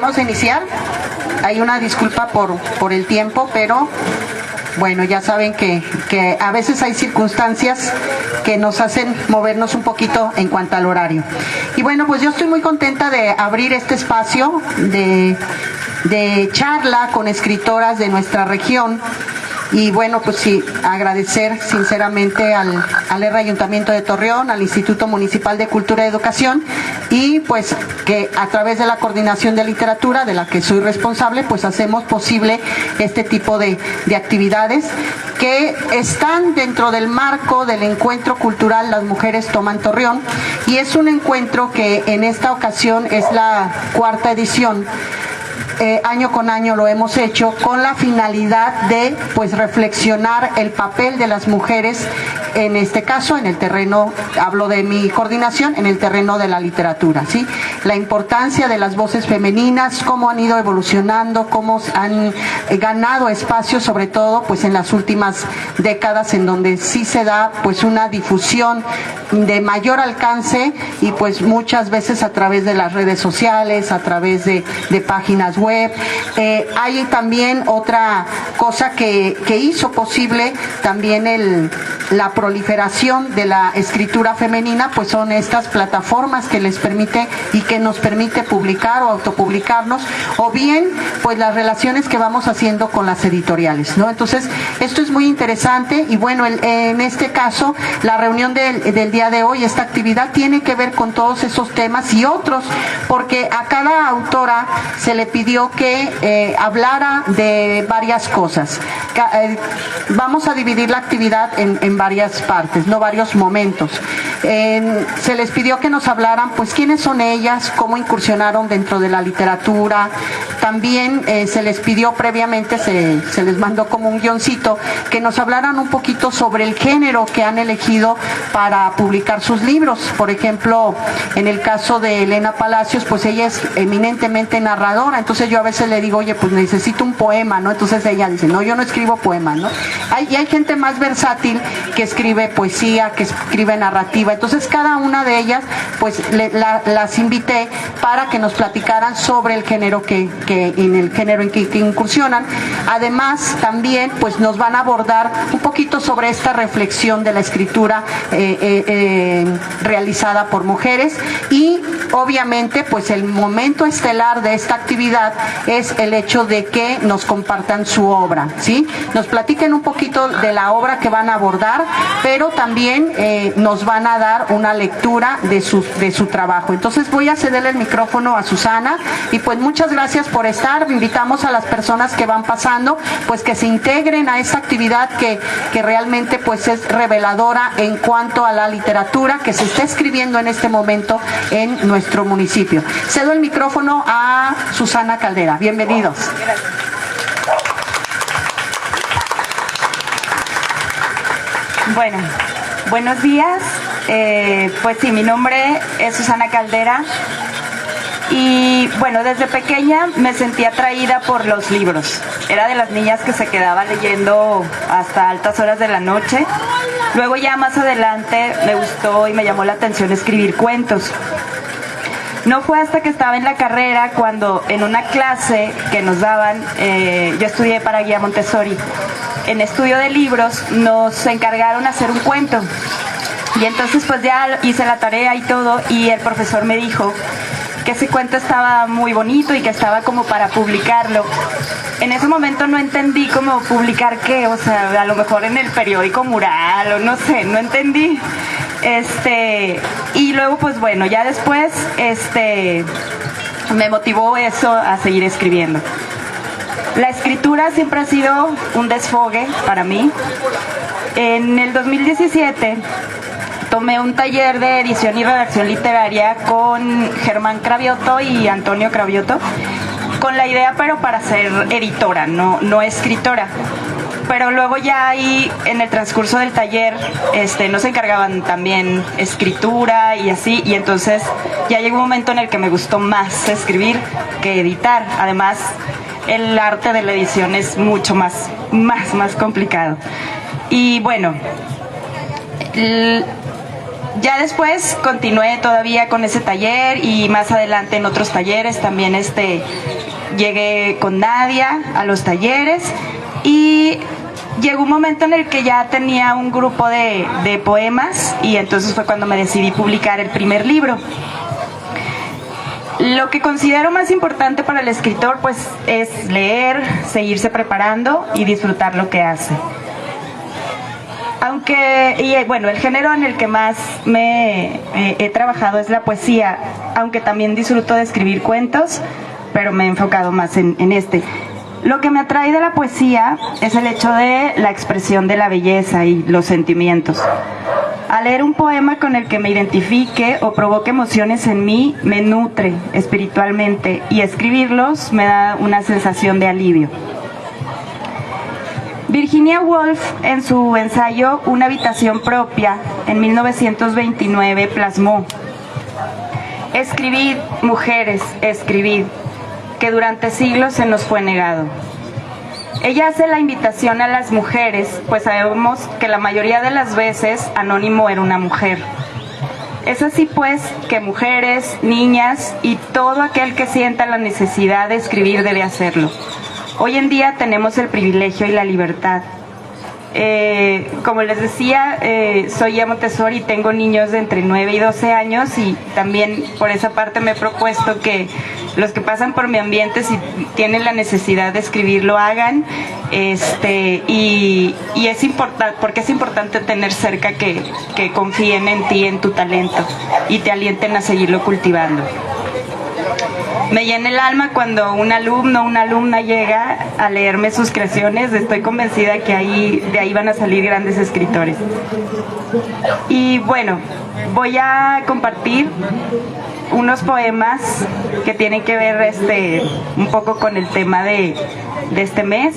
vamos a iniciar. Hay una disculpa por el tiempo, pero bueno, ya saben que a veces hay circunstancias que nos hacen movernos un poquito en cuanto al horario. Y bueno, pues yo estoy muy contenta de abrir este espacio de charla con escritoras de nuestra región. Y bueno, pues sí, agradecer sinceramente al Ayuntamiento de Torreón, al Instituto Municipal de Cultura y Educación, y pues que a través de la Coordinación de Literatura, de la que soy responsable, pues hacemos posible este tipo de actividades que están dentro del marco del encuentro cultural Las Mujeres Toman Torreón, y es un encuentro que en esta ocasión es la 4ª edición. Año con año lo hemos hecho con la finalidad de pues reflexionar el papel de las mujeres, en este caso en el terreno, hablo de mi coordinación, en el terreno de la literatura, ¿sí? La importancia de las voces femeninas, cómo han ido evolucionando, cómo han ganado espacio, sobre todo pues en las últimas décadas, en donde sí se da pues una difusión de mayor alcance, y pues muchas veces a través de las redes sociales, a través de páginas web. Hay también otra cosa que hizo posible también la proliferación de la escritura femenina, pues son estas plataformas que les permite y que nos permite publicar o autopublicarnos, o bien pues las relaciones que vamos haciendo con las editoriales, ¿no? Entonces esto es muy interesante, y bueno, en este caso la reunión del día de hoy, esta actividad tiene que ver con todos esos temas y otros, porque a cada autora se le pidió que hablara de varias cosas. Vamos a dividir la actividad en varias partes, no varios momentos. Se les pidió que nos hablaran pues quiénes son ellas, cómo incursionaron dentro de la literatura. También se les pidió previamente, se les mandó como un guioncito, que nos hablaran un poquito sobre el género que han elegido para publicar sus libros. Por ejemplo, en el caso de Elena Palacios, pues ella es eminentemente narradora, entonces yo a veces le digo, oye, pues necesito un poema, ¿no? Entonces ella dice, no, yo no escribo poemas, ¿no? Y hay gente más versátil que escribe poesía, que escribe narrativa. Entonces cada una de ellas, pues las invité para que nos platicaran sobre el género en que incursionan. Además, también pues nos van a abordar un poquito sobre esta reflexión de la escritura realizada por mujeres, y obviamente pues el momento estelar de esta actividad es el hecho de que nos compartan su obra, ¿sí? Nos platiquen un poquito de la obra que van a abordar, pero también nos van a dar una lectura de su trabajo. Entonces voy a cederle el micrófono a Susana, y pues muchas gracias por estar. Invitamos a las personas que van pasando pues que se integren a esta actividad que realmente pues es reveladora en cuanto a la literatura que se está escribiendo en este momento en nuestro municipio. Cedo el micrófono a Susana Caldera. Bienvenidos. Bueno, buenos días. Pues sí, mi nombre es Susana Caldera, y bueno, desde pequeña me sentí atraída por los libros. Era de las niñas que se quedaba leyendo hasta altas horas de la noche. Luego ya más adelante me gustó y me llamó la atención escribir cuentos. No fue hasta que estaba en la carrera cuando en una clase que nos daban, yo estudié para guía Montessori, en estudio de libros nos encargaron hacer un cuento. Y entonces pues ya hice la tarea y todo, y el profesor me dijo que ese cuento estaba muy bonito y que estaba como para publicarlo. En ese momento no entendí cómo publicar qué, o sea, a lo mejor en el periódico Mural o no sé, no entendí. Y luego pues bueno, ya después me motivó eso a seguir escribiendo. La escritura siempre ha sido un desfogue para mí. En el 2017 tomé un taller de edición y redacción literaria con Germán Cravioto y Antonio Cravioto, con la idea pero para ser editora, no escritora. Pero luego ya ahí en el transcurso del taller nos encargaban también escritura y así, y entonces ya llegó un momento en el que me gustó más escribir que editar. Además, el arte de la edición es mucho más complicado. Y bueno, Ya después continué todavía con ese taller y más adelante en otros talleres también llegué con Nadia a los talleres y llegó un momento en el que ya tenía un grupo de poemas y entonces fue cuando me decidí publicar el primer libro. Lo que considero más importante para el escritor pues es leer, seguirse preparando y disfrutar lo que hace. El género en el que más he trabajado es la poesía, aunque también disfruto de escribir cuentos, pero me he enfocado más en este. Lo que me atrae de la poesía es el hecho de la expresión de la belleza y los sentimientos. Al leer un poema con el que me identifique o provoque emociones en mí, me nutre espiritualmente y escribirlos me da una sensación de alivio. Virginia Woolf, en su ensayo Una habitación propia, en 1929, plasmó: escribid, mujeres, escribid, que durante siglos se nos fue negado. Ella hace la invitación a las mujeres, pues sabemos que la mayoría de las veces Anónimo era una mujer. Es así pues que mujeres, niñas y todo aquel que sienta la necesidad de escribir debe hacerlo. Hoy en día tenemos el privilegio y la libertad. Como les decía, soy ya Montessori y tengo niños de entre 9 y 12 años y también por esa parte me he propuesto que los que pasan por mi ambiente, si tienen la necesidad de escribir, lo hagan. Y es importante, porque es importante tener cerca que confíen en ti, en tu talento y te alienten a seguirlo cultivando. Me llena el alma cuando un alumno o una alumna llega a leerme sus creaciones. Estoy convencida que de ahí van a salir grandes escritores. Y bueno, voy a compartir unos poemas que tienen que ver un poco con el tema de este mes.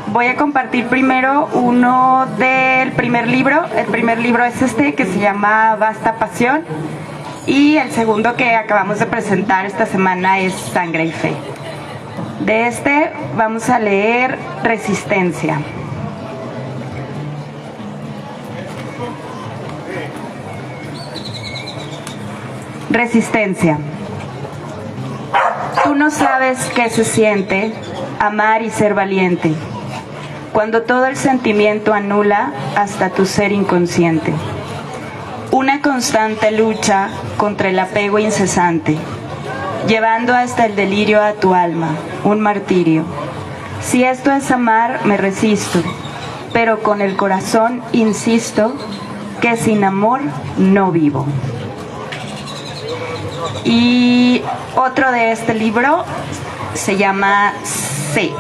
Voy a compartir primero uno del primer libro. El primer libro es que se llama Vasta Pasión. Y el segundo que acabamos de presentar esta semana es Sangre y Fe. De vamos a leer Resistencia. Resistencia. Tú no sabes qué se siente amar y ser valiente, cuando todo el sentimiento anula hasta tu ser inconsciente. Una constante lucha contra el apego incesante, llevando hasta el delirio a tu alma, un martirio. Si esto es amar, me resisto, pero con el corazón insisto que sin amor no vivo. Y otro de este libro se llama C.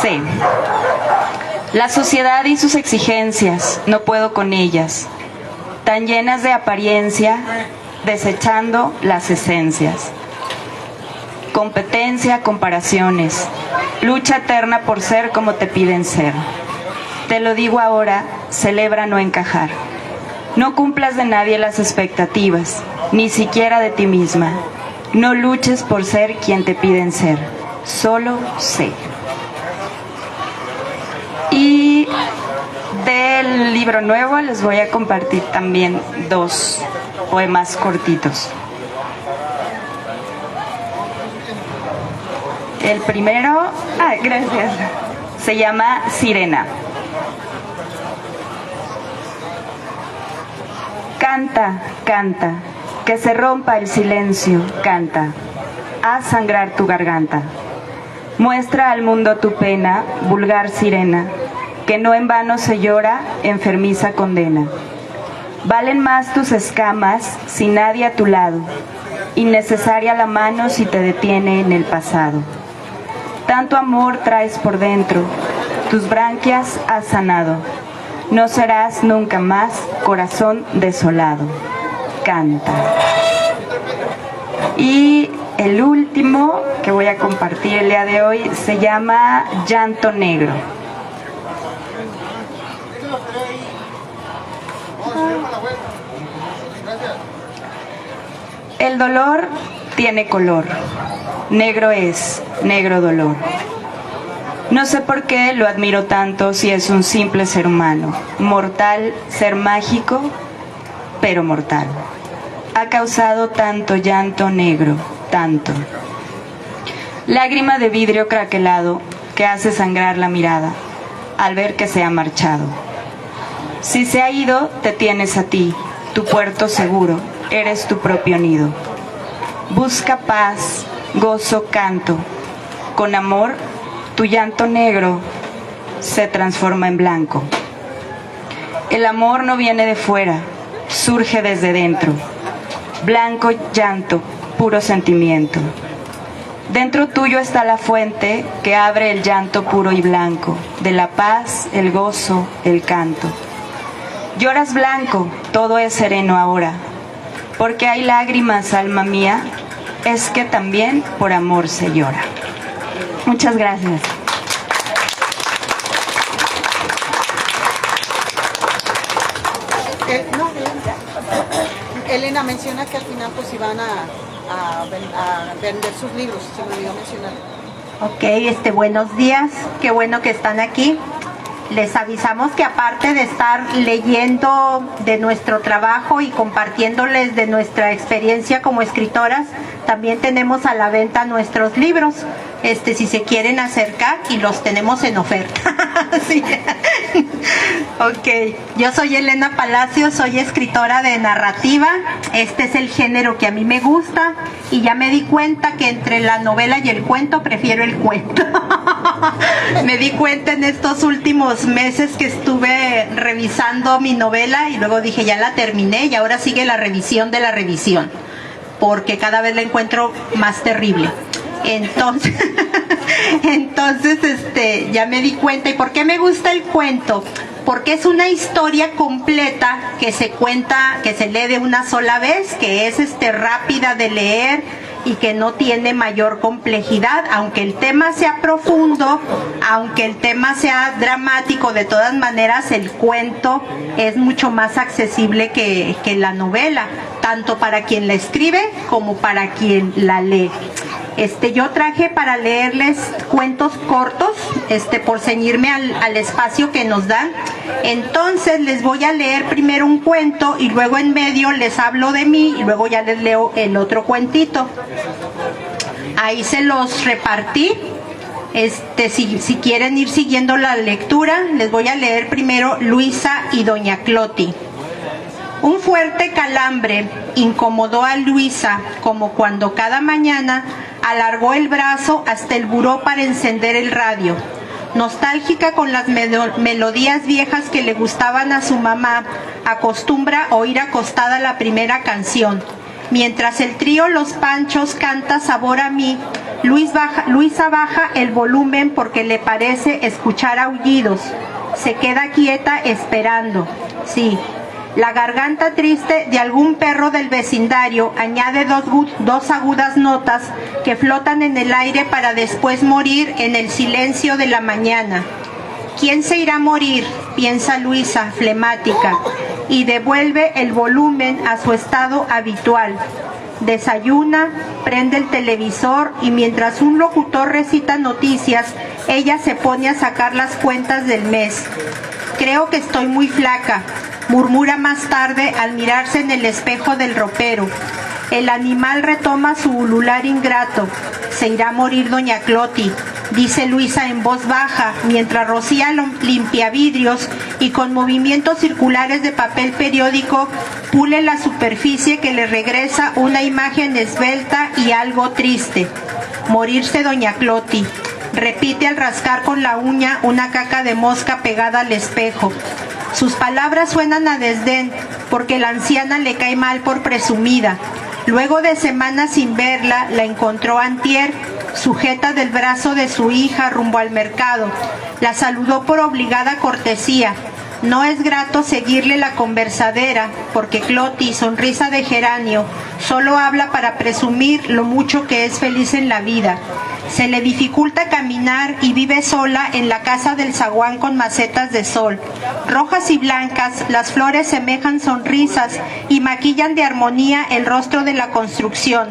C. La sociedad y sus exigencias, no puedo con ellas, tan llenas de apariencia, desechando las esencias. Competencia, comparaciones, lucha eterna por ser como te piden ser. Te lo digo ahora, celebra no encajar. No cumplas de nadie las expectativas, ni siquiera de ti misma. No luches por ser quien te piden ser, solo sé. Y del libro nuevo les voy a compartir también 2 poemas cortitos. El primero, gracias, se llama Sirena. Canta, canta, que se rompa el silencio, canta, haz sangrar tu garganta. Muestra al mundo tu pena, vulgar sirena, que no en vano se llora, enfermiza condena. Valen más tus escamas si nadie a tu lado, innecesaria la mano si te detiene en el pasado. Tanto amor traes por dentro, tus branquias has sanado, no serás nunca más corazón desolado. Canta. Y el último que voy a compartir el día de hoy se llama Llanto Negro. El dolor tiene color. Negro es, negro dolor. No sé por qué lo admiro tanto si es un simple ser humano. Mortal, ser mágico, pero mortal. Ha causado tanto llanto negro, tanto. Lágrima de vidrio craquelado que hace sangrar la mirada al ver que se ha marchado. Si se ha ido, te tienes a ti, tu puerto seguro, eres tu propio nido. Busca paz, gozo, canto. Con amor, tu llanto negro se transforma en blanco. El amor no viene de fuera, surge desde dentro. Blanco llanto, puro sentimiento. Dentro tuyo está la fuente que abre el llanto puro y blanco, de la paz, el gozo, el canto. Lloras blanco, todo es sereno ahora, porque hay lágrimas, alma mía, es que también por amor se llora. Muchas gracias. Elena menciona que al final pues iban a vender sus libros, se me olvidó mencionar. Ok, buenos días, qué bueno que están aquí. Les avisamos que aparte de estar leyendo de nuestro trabajo y compartiéndoles de nuestra experiencia como escritoras, también tenemos a la venta nuestros libros, si se quieren acercar, y los tenemos en oferta. Sí. Ok, yo soy Elena Palacios, soy escritora de narrativa. Este es el género que a mí me gusta y ya me di cuenta que entre la novela y el cuento prefiero el cuento. Me di cuenta en estos últimos meses que estuve revisando mi novela y luego dije ya la terminé y ahora sigue la revisión de la revisión, porque cada vez la encuentro más terrible. Entonces, ya me di cuenta. ¿Y por qué me gusta el cuento? Porque es una historia completa que se cuenta, que se lee de una sola vez, que es rápida de leer y que no tiene mayor complejidad, aunque el tema sea profundo, aunque el tema sea dramático, de todas maneras el cuento es mucho más accesible que la novela, tanto para quien la escribe como para quien la lee. Yo traje para leerles cuentos cortos, por ceñirme al espacio que nos dan. Entonces les voy a leer primero un cuento y luego en medio les hablo de mí y luego ya les leo el otro cuentito. Ahí se los repartí. Si quieren ir siguiendo la lectura, les voy a leer primero Luisa y Doña Cloti. Un fuerte calambre incomodó a Luisa, como cuando cada mañana alargó el brazo hasta el buró para encender el radio. Nostálgica con las melodías viejas que le gustaban a su mamá, acostumbra oír acostada la primera canción. Mientras el trío Los Panchos canta Sabor a mí, Luisa baja el volumen porque le parece escuchar aullidos. Se queda quieta esperando. Sí. La garganta triste de algún perro del vecindario añade dos agudas notas que flotan en el aire para después morir en el silencio de la mañana. ¿Quién se irá a morir?, piensa Luisa, flemática, y devuelve el volumen a su estado habitual. Desayuna, prende el televisor y mientras un locutor recita noticias, ella se pone a sacar las cuentas del mes. Creo que estoy muy flaca, murmura más tarde al mirarse en el espejo del ropero. El animal retoma su ulular ingrato. Se irá a morir Doña Cloti, dice Luisa en voz baja, mientras rocía limpiavidrios y con movimientos circulares de papel periódico pule la superficie que le regresa una imagen esbelta y algo triste. Morirse Doña Cloti. Repite al rascar con la uña una caca de mosca pegada al espejo. Sus palabras suenan a desdén, porque la anciana le cae mal por presumida. Luego de semanas sin verla, la encontró antier, sujeta del brazo de su hija rumbo al mercado. La saludó por obligada cortesía. No es grato seguirle la conversadera, porque Cloti, sonrisa de geranio, solo habla para presumir lo mucho que es feliz en la vida. Se le dificulta caminar y vive sola en la casa del zaguán con macetas de sol. Rojas y blancas, las flores semejan sonrisas y maquillan de armonía el rostro de la construcción.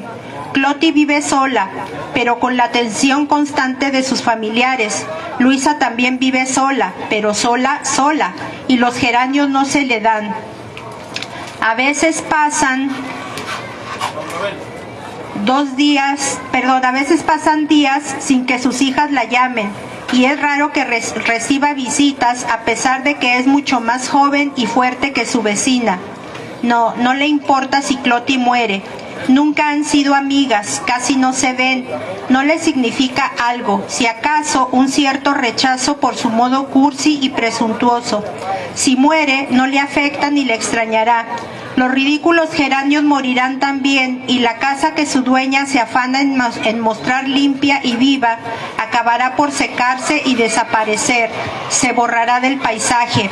Cloti vive sola, pero con la atención constante de sus familiares. Luisa también vive sola, pero sola, y los geranios no se le dan. A veces pasan días sin que sus hijas la llamen, y es raro que reciba visitas a pesar de que es mucho más joven y fuerte que su vecina. No le importa si Cloti muere. Nunca han sido amigas, casi no se ven. No le significa algo, si acaso un cierto rechazo por su modo cursi y presuntuoso. Si muere, no le afecta ni le extrañará. Los ridículos geranios morirán también, y la casa que su dueña se afana en mostrar limpia y viva acabará por secarse y desaparecer. Se borrará del paisaje.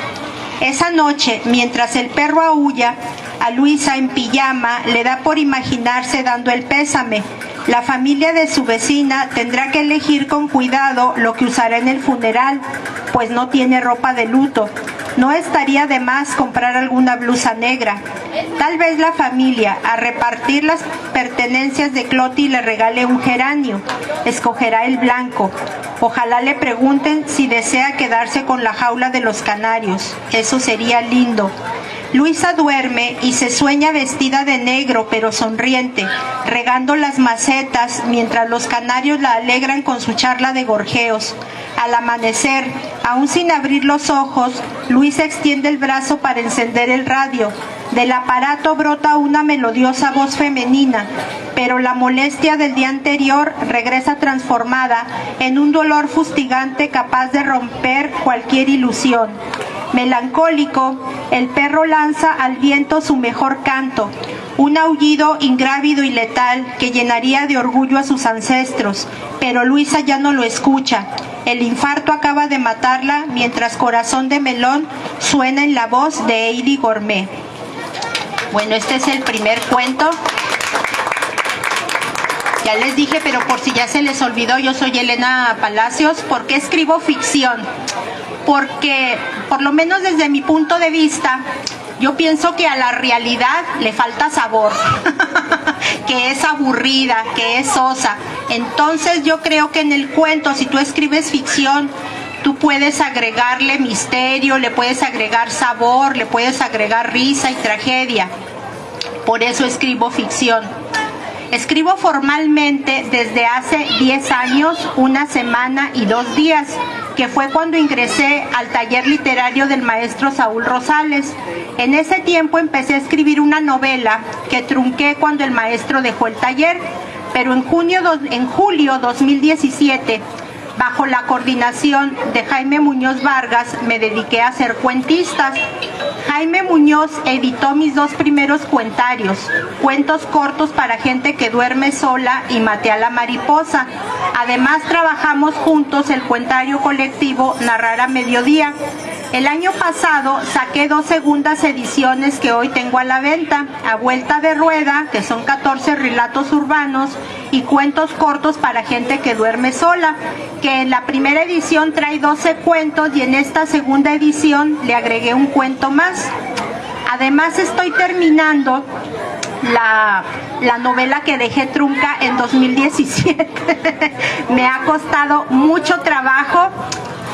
Esa noche, mientras el perro aúlla, a Luisa en pijama le da por imaginarse dando el pésame. La familia de su vecina tendrá que elegir con cuidado lo que usará en el funeral, pues no tiene ropa de luto. No estaría de más comprar alguna blusa negra. Tal vez la familia, a repartir las pertenencias de Cloti, le regale un geranio. Escogerá el blanco. Ojalá le pregunten si desea quedarse con la jaula de los canarios. Eso sería lindo. Luisa duerme y se sueña vestida de negro pero sonriente, regando las macetas mientras los canarios la alegran con su charla de gorjeos. Al amanecer, aún sin abrir los ojos, Luisa extiende el brazo para encender el radio. Del aparato brota una melodiosa voz femenina, pero la molestia del día anterior regresa transformada en un dolor fustigante capaz de romper cualquier ilusión. Melancólico, el perro lanza al viento su mejor canto, un aullido ingrávido y letal que llenaría de orgullo a sus ancestros, pero Luisa ya no lo escucha. El infarto acaba de matarla mientras Corazón de Melón suena en la voz de Eily Gourmet. Bueno, este es el primer cuento. Ya les dije, pero por si ya se les olvidó, yo soy Elena Palacios. ¿Por qué escribo ficción? Porque, por lo menos desde mi punto de vista, yo pienso que a la realidad le falta sabor, que es aburrida, que es sosa. Entonces yo creo que en el cuento, si tú escribes ficción, tú puedes agregarle misterio, le puedes agregar sabor, le puedes agregar risa y tragedia. Por eso escribo ficción. Escribo formalmente desde hace 10 años, 1 semana y 2 días, que fue cuando ingresé al taller literario del maestro Saúl Rosales. En ese tiempo empecé a escribir una novela que trunqué cuando el maestro dejó el taller, pero en julio 2017, bajo la coordinación de Jaime Muñoz Vargas, me dediqué a ser cuentista. Jaime Muñoz editó mis 2 primeros cuentarios, Cuentos cortos para gente que duerme sola y Maté a la mariposa. Además trabajamos juntos el cuentario colectivo Narrar a Mediodía. El año pasado saqué 2 segundas ediciones que hoy tengo a la venta, A Vuelta de Rueda, que son 14 relatos urbanos, y Cuentos cortos para gente que duerme sola, que en la primera edición trae 12 cuentos y en esta segunda edición le agregué un cuento más. Además estoy terminando la novela que dejé trunca en 2017. Me ha costado mucho trabajo,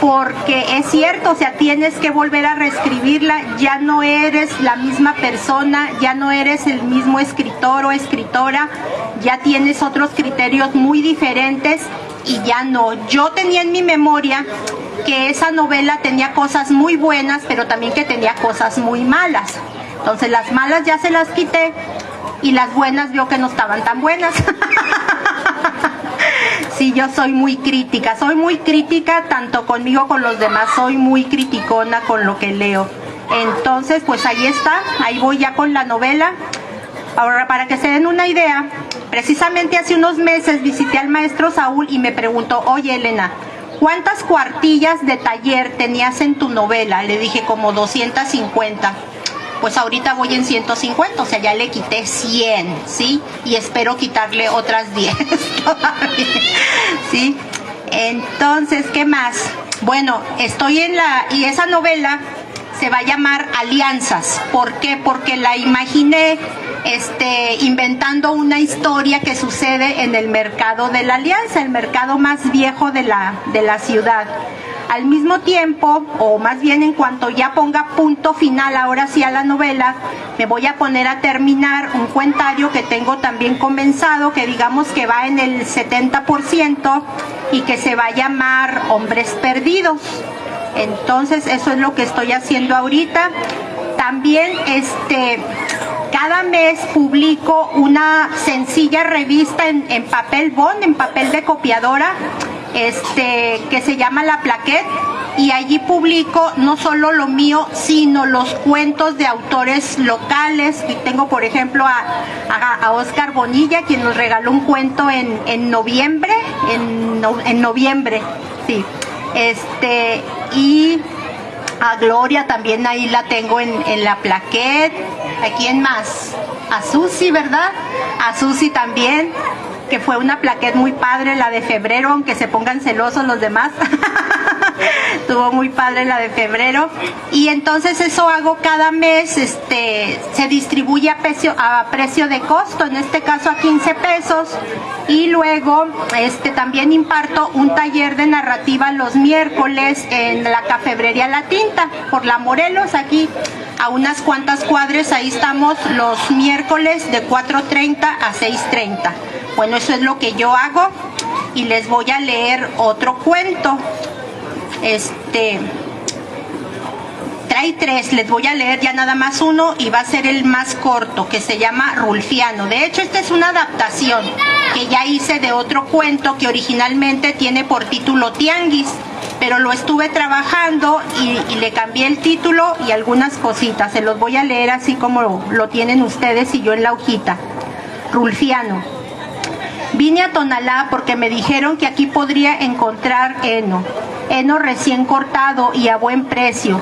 porque es cierto, o sea, tienes que volver a reescribirla, ya no eres la misma persona, ya no eres el mismo escritor o escritora, ya tienes otros criterios muy diferentes y ya no. Yo tenía en mi memoria que esa novela tenía cosas muy buenas, pero también que tenía cosas muy malas. Entonces las malas ya se las quité y las buenas veo que no estaban tan buenas. Sí, yo soy muy crítica tanto conmigo como con los demás, soy muy criticona con lo que leo. Entonces, pues ahí está, ahí voy ya con la novela. Ahora, para que se den una idea, precisamente hace unos meses visité al maestro Saúl y me preguntó, oye Elena, ¿cuántas cuartillas de taller tenías en tu novela? Le dije, como 250. Pues ahorita voy en 150, o sea, ya le quité 100, ¿sí? Y espero quitarle otras 10 todavía, ¿sí? Entonces, ¿qué más? Bueno, y esa novela se va a llamar Alianzas. ¿Por qué? Porque la imaginé inventando una historia que sucede en el mercado de la Alianza, el mercado más viejo de la ciudad. Al mismo tiempo, o más bien en cuanto ya ponga punto final ahora sí a la novela, me voy a poner a terminar un cuentario que tengo también comenzado, que digamos que va en el 70% y que se va a llamar Hombres Perdidos. Entonces eso es lo que estoy haciendo ahorita. También cada mes publico una sencilla revista en papel bond, en papel de copiadora, que se llama La Plaquette, y allí publico no solo lo mío, sino los cuentos de autores locales. Y tengo, por ejemplo, a Oscar Bonilla, quien nos regaló un cuento en noviembre, sí. Y a Gloria también ahí la tengo en La Plaquette. ¿A quién más? A Susi, ¿verdad? A Susi también, que fue una plaquette muy padre, la de febrero, aunque se pongan celosos los demás. Estuvo muy padre la de febrero. Y entonces eso hago cada mes, se distribuye a precio de costo, en este caso a 15 pesos. Y luego también imparto un taller de narrativa los miércoles en la Cafebrería La Tinta, por la Morelos, aquí a unas cuantas cuadras. Ahí estamos los miércoles de 4:30 a 6:30. Bueno, eso es lo que yo hago, y les voy a leer otro cuento. Trae 3, les voy a leer ya nada más uno, y va a ser el más corto, que se llama Rulfiano. De hecho, esta es una adaptación que ya hice de otro cuento que originalmente tiene por título Tianguis, pero lo estuve trabajando y le cambié el título y algunas cositas. Se los voy a leer así como lo tienen ustedes y yo en la hojita. Rulfiano. Vine a Tonalá porque me dijeron que aquí podría encontrar heno recién cortado y a buen precio.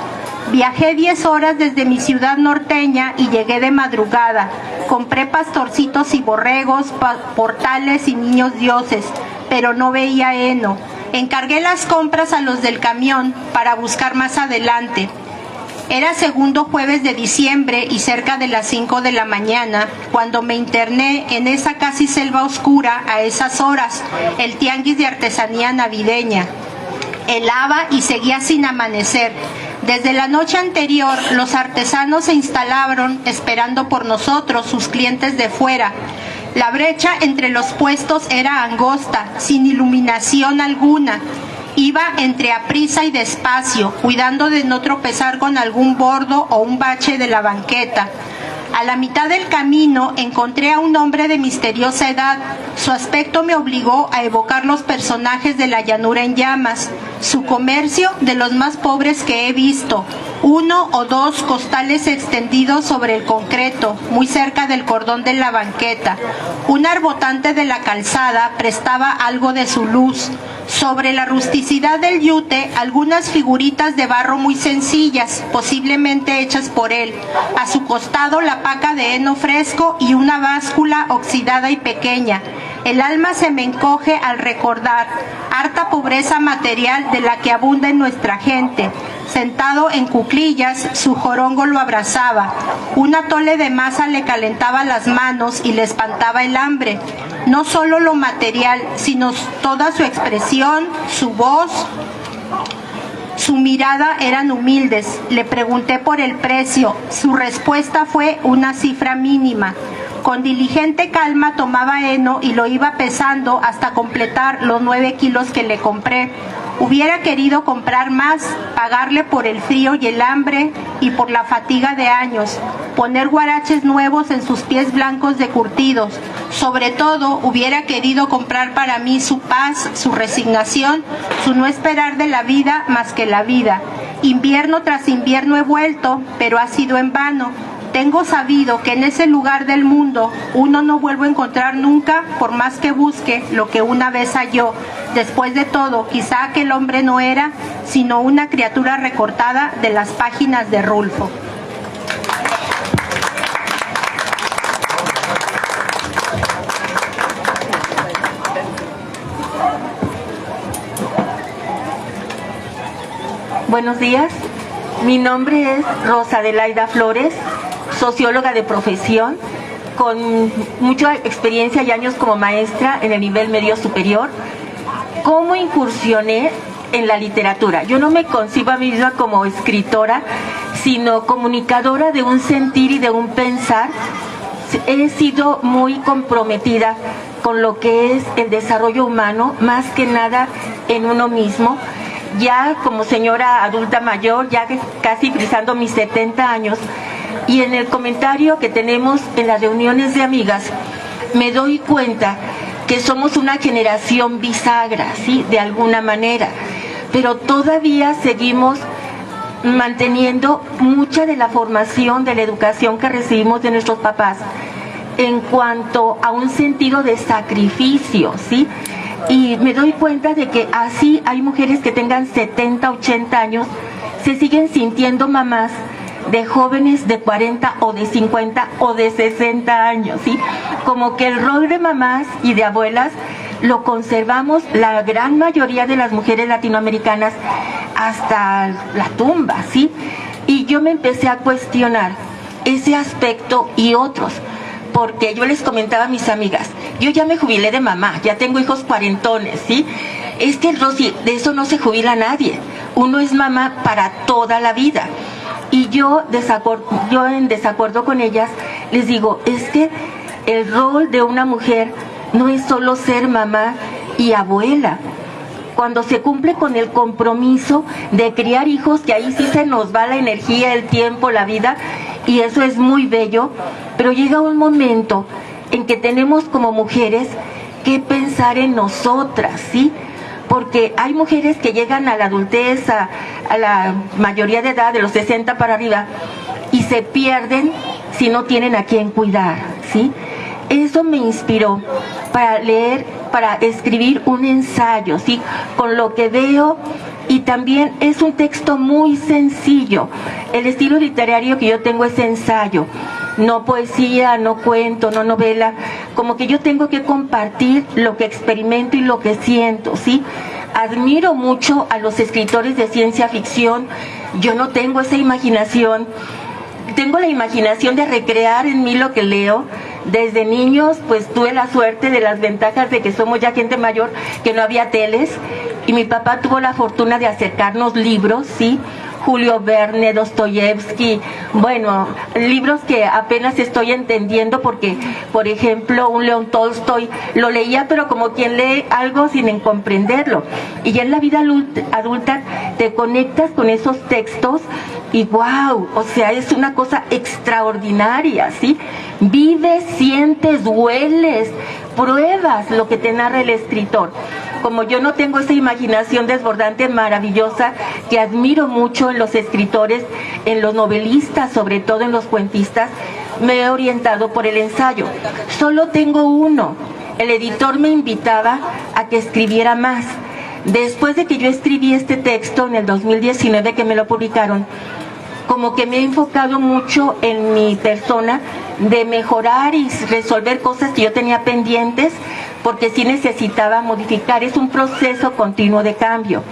Viajé 10 horas desde mi ciudad norteña y llegué de madrugada. Compré pastorcitos y borregos, portales y niños dioses, pero no veía heno. Encargué las compras a los del camión para buscar más adelante. Era segundo jueves de diciembre y cerca de las 5 de la mañana, cuando me interné en esa casi selva oscura a esas horas, el tianguis de artesanía navideña. Helaba y seguía sin amanecer. Desde la noche anterior, los artesanos se instalaron esperando por nosotros, sus clientes de fuera. La brecha entre los puestos era angosta, sin iluminación alguna. Iba entre aprisa y despacio, cuidando de no tropezar con algún bordo o un bache de la banqueta. A la mitad del camino encontré a un hombre de misteriosa edad. Su aspecto me obligó a evocar los personajes de La llanura en llamas. Su comercio, de los más pobres que he visto. 1 o 2 costales extendidos sobre el concreto, muy cerca del cordón de la banqueta. Un arbotante de la calzada prestaba algo de su luz. Sobre la rusticidad del yute, algunas figuritas de barro muy sencillas, posiblemente hechas por él. A su costado, la paca de heno fresco y una báscula oxidada y pequeña. El alma se me encoge al recordar harta pobreza material de la que abunda en nuestra gente. Sentado en cuclillas, su jorongo lo abrazaba. Un atole de masa le calentaba las manos y le espantaba el hambre. No solo lo material, sino toda su expresión, su voz, su mirada eran humildes. Le pregunté por el precio. Su respuesta fue una cifra mínima. Con diligente calma tomaba heno y lo iba pesando hasta completar los 9 kilos que le compré. Hubiera querido comprar más, pagarle por el frío y el hambre y por la fatiga de años, poner guaraches nuevos en sus pies blancos de curtidos. Sobre todo, hubiera querido comprar para mí su paz, su resignación, su no esperar de la vida más que la vida. Invierno tras invierno he vuelto, pero ha sido en vano. Tengo sabido que en ese lugar del mundo uno no vuelve a encontrar nunca, por más que busque, lo que una vez halló. Después de todo, quizá aquel hombre no era sino una criatura recortada de las páginas de Rulfo. Buenos días, mi nombre es Rosa Adelaida Flores, socióloga de profesión, con mucha experiencia y años como maestra en el nivel medio superior, ¿cómo incursioné en la literatura? Yo no me concibo a mí misma como escritora, sino comunicadora de un sentir y de un pensar. He sido muy comprometida con lo que es el desarrollo humano, más que nada en uno mismo. Ya como señora adulta mayor, ya casi pisando mis 70 años, y en el comentario que tenemos en las reuniones de amigas, me doy cuenta que somos una generación bisagra, ¿sí? De alguna manera, pero todavía seguimos manteniendo mucha de la formación, de la educación que recibimos de nuestros papás en cuanto a un sentido de sacrificio, ¿sí? Y me doy cuenta de que así hay mujeres que tengan 70, 80 años, se siguen sintiendo mamás de jóvenes de 40 o de 50 o de 60 años, ¿sí? Como que el rol de mamás y de abuelas lo conservamos la gran mayoría de las mujeres latinoamericanas hasta la tumba, ¿sí? Y yo me empecé a cuestionar ese aspecto y otros, porque yo les comentaba a mis amigas, yo ya me jubilé de mamá, ya tengo hijos cuarentones, ¿sí? Es que, Rosy, de eso no se jubila nadie, uno es mamá para toda la vida. Y yo en desacuerdo con ellas les digo, es que el rol de una mujer no es solo ser mamá y abuela. Cuando se cumple con el compromiso de criar hijos, que ahí sí se nos va la energía, el tiempo, la vida, y eso es muy bello, pero llega un momento en que tenemos como mujeres que pensar en nosotras, ¿sí? Porque hay mujeres que llegan a la adultez, a la mayoría de edad, de los 60 para arriba, y se pierden si no tienen a quien cuidar, ¿sí? Eso me inspiró para leer, para escribir un ensayo, ¿sí? Con lo que veo, y también es un texto muy sencillo. El estilo literario que yo tengo es ensayo, no poesía, no cuento, no novela, como que yo tengo que compartir lo que experimento y lo que siento, ¿sí? Admiro mucho a los escritores de ciencia ficción, yo no tengo esa imaginación, tengo la imaginación de recrear en mí lo que leo. Desde niños pues tuve la suerte de las ventajas de que somos ya gente mayor, que no había teles, y mi papá tuvo la fortuna de acercarnos libros, ¿sí? Julio Verne, Dostoyevsky, bueno, libros que apenas estoy entendiendo porque, por ejemplo, un León Tolstoy lo leía pero como quien lee algo sin comprenderlo, y ya en la vida adulta te conectas con esos textos y wow, o sea, es una cosa extraordinaria, ¿sí? Vives, sientes, hueles, pruebas lo que te narra el escritor. Como yo no tengo esa imaginación desbordante, maravillosa, que admiro mucho en los escritores, en los novelistas, sobre todo en los cuentistas, me he orientado por el ensayo. Solo tengo uno. El editor me invitaba a que escribiera más. Después de que yo escribí este texto en el 2019, que me lo publicaron, como que me he enfocado mucho en mi persona, de mejorar y resolver cosas que yo tenía pendientes, porque sí necesitaba modificar. Es un proceso continuo de cambio.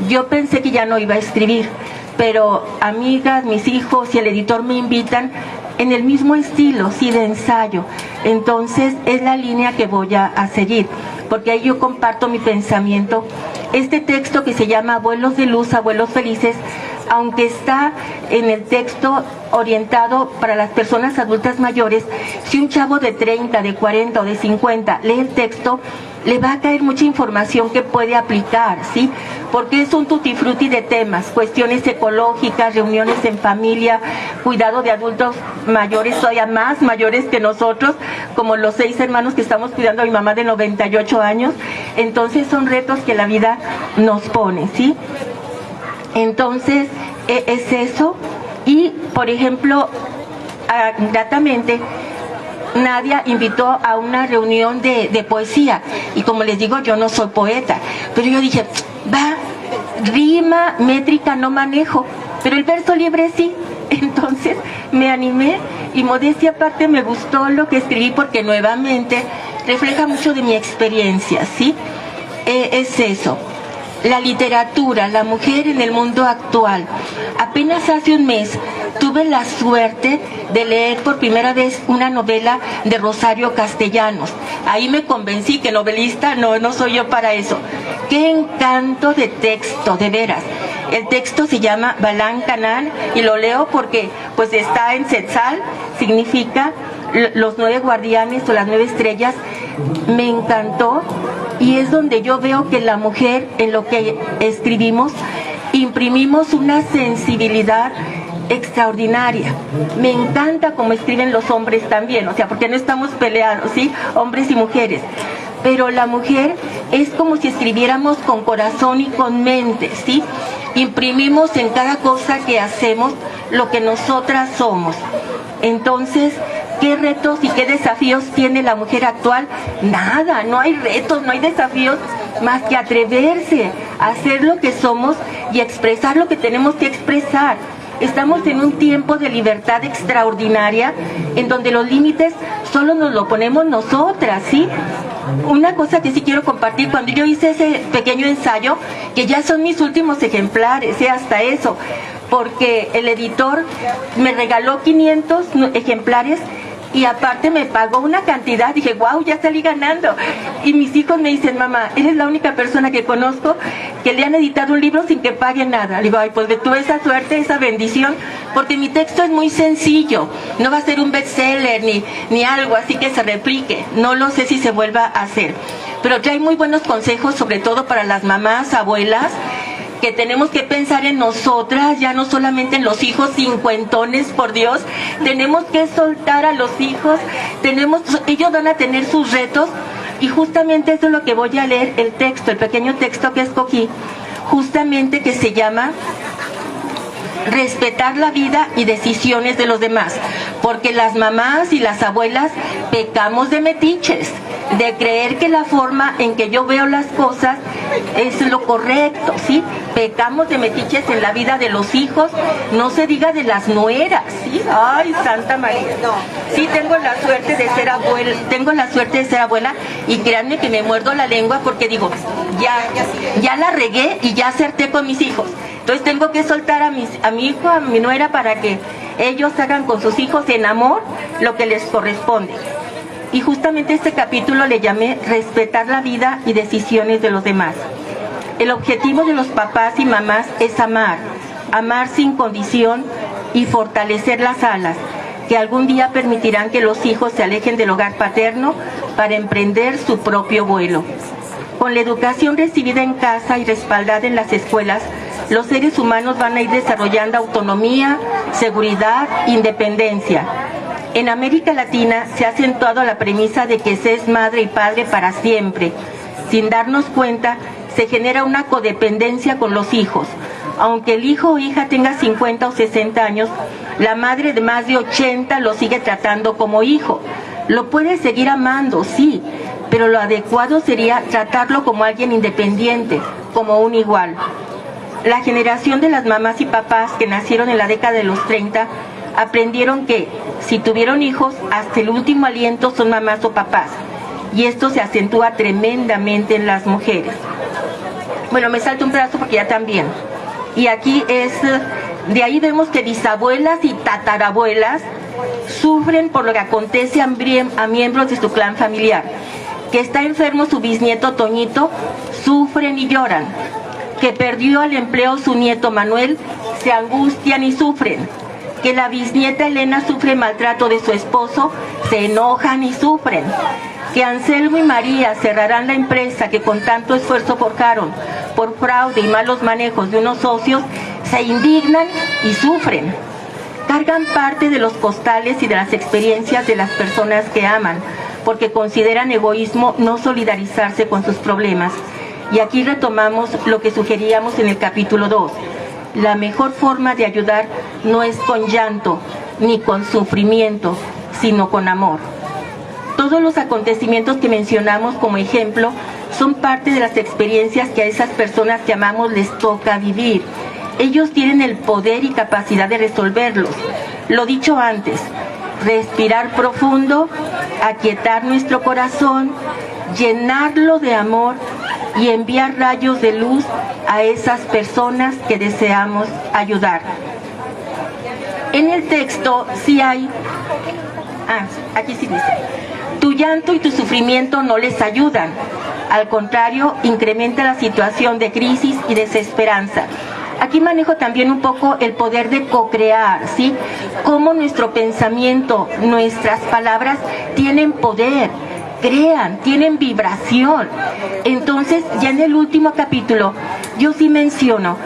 Yo pensé que ya no iba a escribir, pero amigas, mis hijos y el editor me invitan en el mismo estilo, sí, de ensayo. Entonces es la línea que voy a seguir, porque ahí yo comparto mi pensamiento. Este texto que se llama Abuelos de Luz, Abuelos Felices, aunque está en el texto orientado para las personas adultas mayores, si un chavo de 30, de 40 o de 50 lee el texto, le va a caer mucha información que puede aplicar, ¿sí? Porque es un tutti frutti de temas, cuestiones ecológicas, reuniones en familia, cuidado de adultos mayores, todavía más mayores que nosotros, como los 6 hermanos que estamos cuidando a mi mamá de 98 años. Entonces son retos que la vida nos pone, ¿sí? Entonces es eso. Y por ejemplo, gratamente Nadia invitó a una reunión de poesía, y como les digo, yo no soy poeta, pero yo dije, va, rima, métrica no manejo, pero el verso libre sí. Entonces me animé, y modestia aparte me gustó lo que escribí, porque nuevamente refleja mucho de mi experiencia, ¿sí? Es eso. La literatura, la mujer en el mundo actual. Apenas hace un mes tuve la suerte de leer por primera vez una novela de Rosario Castellanos. Ahí me convencí que novelista no soy yo para eso. ¡Qué encanto de texto, de veras! El texto se llama Balán Canal y lo leo porque pues está en Tzetzal, significa los 9 guardianes o las 9 estrellas. Me encantó y es donde yo veo que la mujer, en lo que escribimos, imprimimos una sensibilidad extraordinaria. Me encanta cómo escriben los hombres también, o sea, porque no estamos peleados, ¿sí? Hombres y mujeres. Pero la mujer es como si escribiéramos con corazón y con mente, ¿sí? Imprimimos en cada cosa que hacemos lo que nosotras somos. Entonces, ¿qué retos y qué desafíos tiene la mujer actual? Nada, no hay retos, no hay desafíos más que atreverse a hacer lo que somos y expresar lo que tenemos que expresar. Estamos en un tiempo de libertad extraordinaria en donde los límites solo nos lo ponemos nosotras, ¿sí? Una cosa que sí quiero compartir, cuando yo hice ese pequeño ensayo, que ya son mis últimos ejemplares, hasta eso, porque el editor me regaló 500 ejemplares y aparte me pagó una cantidad. Dije, wow, ya salí ganando. Y mis hijos me dicen, mamá, eres la única persona que conozco que le han editado un libro sin que pague nada. Le digo, ay, pues tuve esa suerte, esa bendición, porque mi texto es muy sencillo, no va a ser un bestseller ni algo así que se replique, no lo sé si se vuelva a hacer, pero trae muy buenos consejos, sobre todo para las mamás, abuelas, que tenemos que pensar en nosotras, ya no solamente en los hijos cincuentones, por Dios, tenemos que soltar a los hijos, ellos van a tener sus retos, y justamente eso es lo que voy a leer, el texto, el pequeño texto que escogí, justamente que se llama Respetar la vida y decisiones de los demás, porque las mamás y las abuelas pecamos de metiches, de creer que la forma en que yo veo las cosas es lo correcto, ¿sí? Pecamos de metiches en la vida de los hijos, no se diga de las nueras, ¿sí? Ay, Santa María. Sí, tengo la suerte de ser abuela, y créanme que me muerdo la lengua porque digo, ya la regué y ya acerté con mis hijos. Entonces tengo que soltar a mi hijo, a mi nuera, para que ellos hagan con sus hijos en amor lo que les corresponde. Y justamente este capítulo le llamé Respetar la vida y decisiones de los demás. El objetivo de los papás y mamás es amar sin condición y fortalecer las alas que algún día permitirán que los hijos se alejen del hogar paterno para emprender su propio vuelo. Con la educación recibida en casa y respaldada en las escuelas, los seres humanos van a ir desarrollando autonomía, seguridad, independencia. En América Latina se ha acentuado la premisa de que se es madre y padre para siempre. Sin darnos cuenta, se genera una codependencia con los hijos. Aunque el hijo o hija tenga 50 o 60 años, la madre de más de 80 lo sigue tratando como hijo. Lo puede seguir amando, sí, pero lo adecuado sería tratarlo como alguien independiente, como un igual. La generación de las mamás y papás que nacieron en la década de los 30 aprendieron que si tuvieron hijos, hasta el último aliento son mamás o papás. Y esto se acentúa tremendamente en las mujeres. Bueno, me salto un pedazo porque ya también. Y aquí de ahí vemos que bisabuelas y tatarabuelas sufren por lo que acontece a miembros de su clan familiar. Que está enfermo su bisnieto Toñito, sufren y lloran. Que perdió el empleo su nieto Manuel, se angustian y sufren. Que la bisnieta Elena sufre maltrato de su esposo, se enojan y sufren. Que Anselmo y María cerrarán la empresa que con tanto esfuerzo forjaron por fraude y malos manejos de unos socios, se indignan y sufren. Cargan parte de los costales y de las experiencias de las personas que aman, porque consideran egoísmo no solidarizarse con sus problemas. Y aquí retomamos lo que sugeríamos en el capítulo 2. La mejor forma de ayudar no es con llanto ni con sufrimiento, sino con amor. Todos los acontecimientos que mencionamos como ejemplo son parte de las experiencias que a esas personas que amamos les toca vivir. Ellos tienen el poder y capacidad de resolverlos. Lo dicho antes, respirar profundo, aquietar nuestro corazón, llenarlo de amor y enviar rayos de luz a esas personas que deseamos ayudar. en el texto sí hay, aquí sí dice, tu llanto y tu sufrimiento no les ayudan, al contrario, incrementa la situación de crisis y desesperanza. Aquí manejo también un poco el poder de co-crear, ¿sí? Cómo nuestro pensamiento, nuestras palabras tienen poder, crean, tienen vibración. Entonces, ya en el último capítulo, yo sí menciono,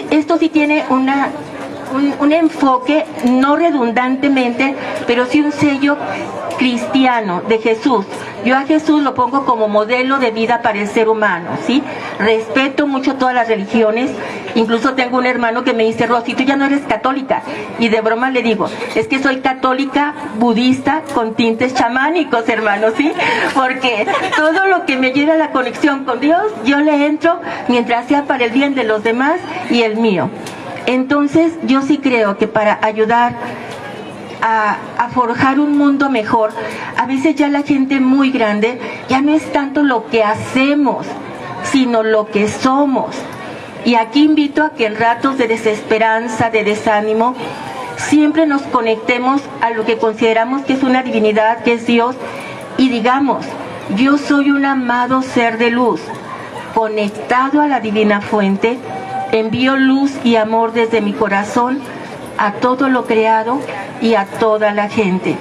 esto sí tiene un enfoque, no redundantemente, pero sí un sello cristiano de Jesús. Yo a Jesús lo pongo como modelo de vida para el ser humano, ¿sí? Respeto mucho todas las religiones, incluso tengo un hermano que me dice, Rosy, tú ya no eres católica, y de broma le digo, es que soy católica budista con tintes chamánicos, hermano, ¿sí? Porque todo lo que me lleva a la conexión con Dios, yo le entro mientras sea para el bien de los demás y el mío. Entonces, yo sí creo que para ayudar a forjar un mundo mejor, a veces ya la gente muy grande ya no es tanto lo que hacemos, sino lo que somos. Y aquí invito a que en ratos de desesperanza, de desánimo, siempre nos conectemos a lo que consideramos que es una divinidad, que es Dios, y digamos, yo soy un amado ser de luz, conectado a la divina fuente, envío luz y amor desde mi corazón a todo lo creado y a toda la gente.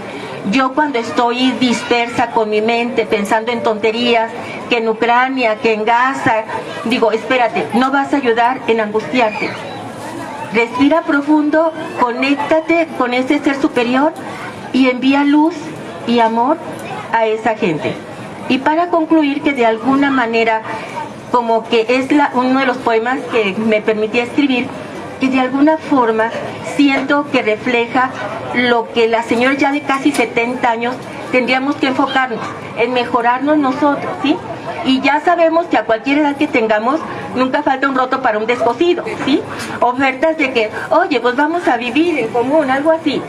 Yo cuando estoy dispersa con mi mente, pensando en tonterías, que en Ucrania, que en Gaza, digo, espérate, no vas a ayudar en angustiarte. Respira profundo, conéctate con ese ser superior y envía luz y amor a esa gente. Y para concluir, que de alguna manera, como que es uno de los poemas que me permitía escribir, que de alguna forma siento que refleja lo que la señora ya de casi 70 años tendríamos que enfocarnos, en mejorarnos nosotros, ¿sí? Y ya sabemos que a cualquier edad que tengamos, nunca falta un roto para un descosido, ¿sí? Ofertas de que, oye, pues vamos a vivir en común, algo así.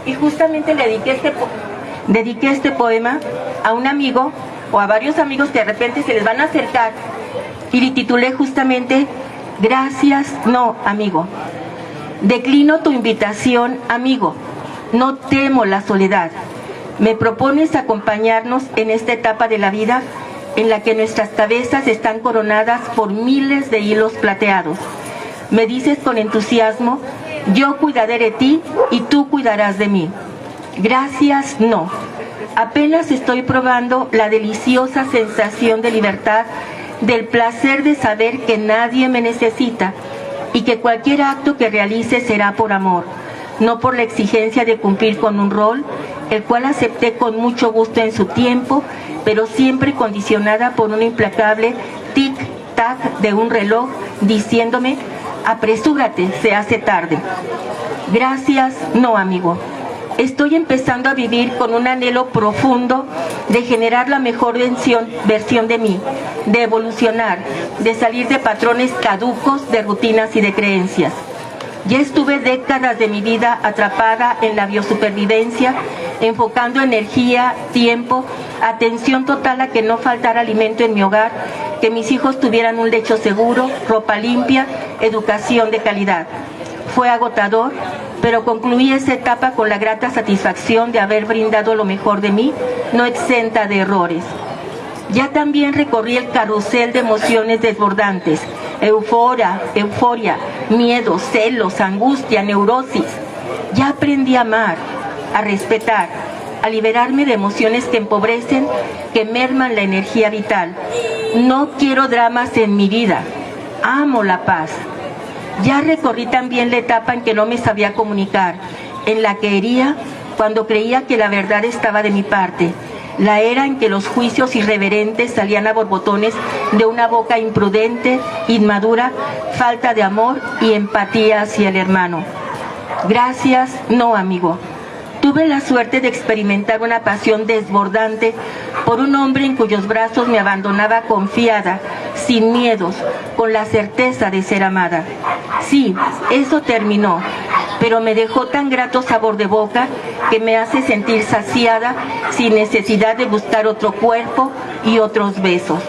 Y justamente le dediqué este poema a un amigo, o a varios amigos que de repente se les van a acercar, y le titulé justamente, gracias, no, amigo. Declino tu invitación, amigo. No temo la soledad. Me propones acompañarnos en esta etapa de la vida en la que nuestras cabezas están coronadas por miles de hilos plateados. Me dices con entusiasmo, yo cuidaré de ti y tú cuidarás de mí. Gracias, no. Apenas estoy probando la deliciosa sensación de libertad, del placer de saber que nadie me necesita y que cualquier acto que realice será por amor, no por la exigencia de cumplir con un rol, el cual acepté con mucho gusto en su tiempo, pero siempre condicionada por un implacable tic-tac de un reloj diciéndome, apresúrate, se hace tarde. Gracias, no, amigo. Estoy empezando a vivir con un anhelo profundo de generar la mejor versión de mí, de evolucionar, de salir de patrones caducos, de rutinas y de creencias. Ya estuve décadas de mi vida atrapada en la biosupervivencia, enfocando energía, tiempo, atención total a que no faltara alimento en mi hogar, que mis hijos tuvieran un lecho seguro, ropa limpia, educación de calidad. Fue agotador, pero concluí esa etapa con la grata satisfacción de haber brindado lo mejor de mí, no exenta de errores. Ya también recorrí el carrusel de emociones desbordantes, euforia, miedo, celos, angustia, neurosis. Ya aprendí a amar, a respetar, a liberarme de emociones que empobrecen, que merman la energía vital. No quiero dramas en mi vida, amo la paz. Ya recorrí también la etapa en que no me sabía comunicar, en la que hería cuando creía que la verdad estaba de mi parte, la era en que los juicios irreverentes salían a borbotones de una boca imprudente, inmadura, falta de amor y empatía hacia el hermano. Gracias, no, amigo. Tuve la suerte de experimentar una pasión desbordante por un hombre en cuyos brazos me abandonaba confiada, sin miedos, con la certeza de ser amada. Sí, eso terminó, pero me dejó tan grato sabor de boca que me hace sentir saciada sin necesidad de buscar otro cuerpo y otros besos.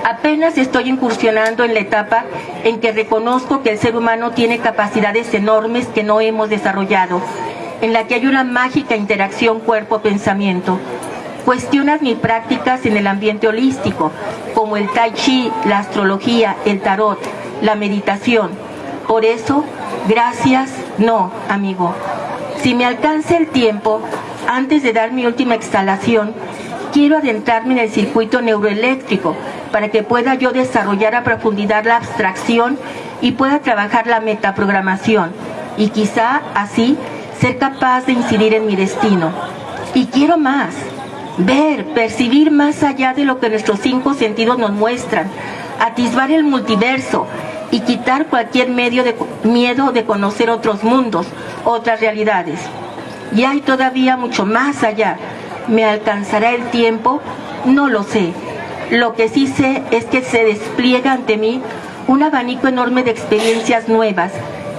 Apenas estoy incursionando en la etapa en que reconozco que el ser humano tiene capacidades enormes que no hemos desarrollado, en la que hay una mágica interacción cuerpo-pensamiento. Cuestionas mis prácticas en el ambiente holístico, como el tai chi, la astrología, el tarot, la meditación. Por eso, gracias, no, amigo. Si me alcanza el tiempo, antes de dar mi última exhalación, quiero adentrarme en el circuito neuroeléctrico para que pueda yo desarrollar a profundidad la abstracción y pueda trabajar la metaprogramación y quizá así ser capaz de incidir en mi destino. Y quiero más, ver, percibir más allá de lo que nuestros 5 sentidos nos muestran, atisbar el multiverso y quitar cualquier miedo de conocer otros mundos, otras realidades. Y hay todavía mucho más allá. ¿Me alcanzará el tiempo? No lo sé. Lo que sí sé es que se despliega ante mí un abanico enorme de experiencias nuevas,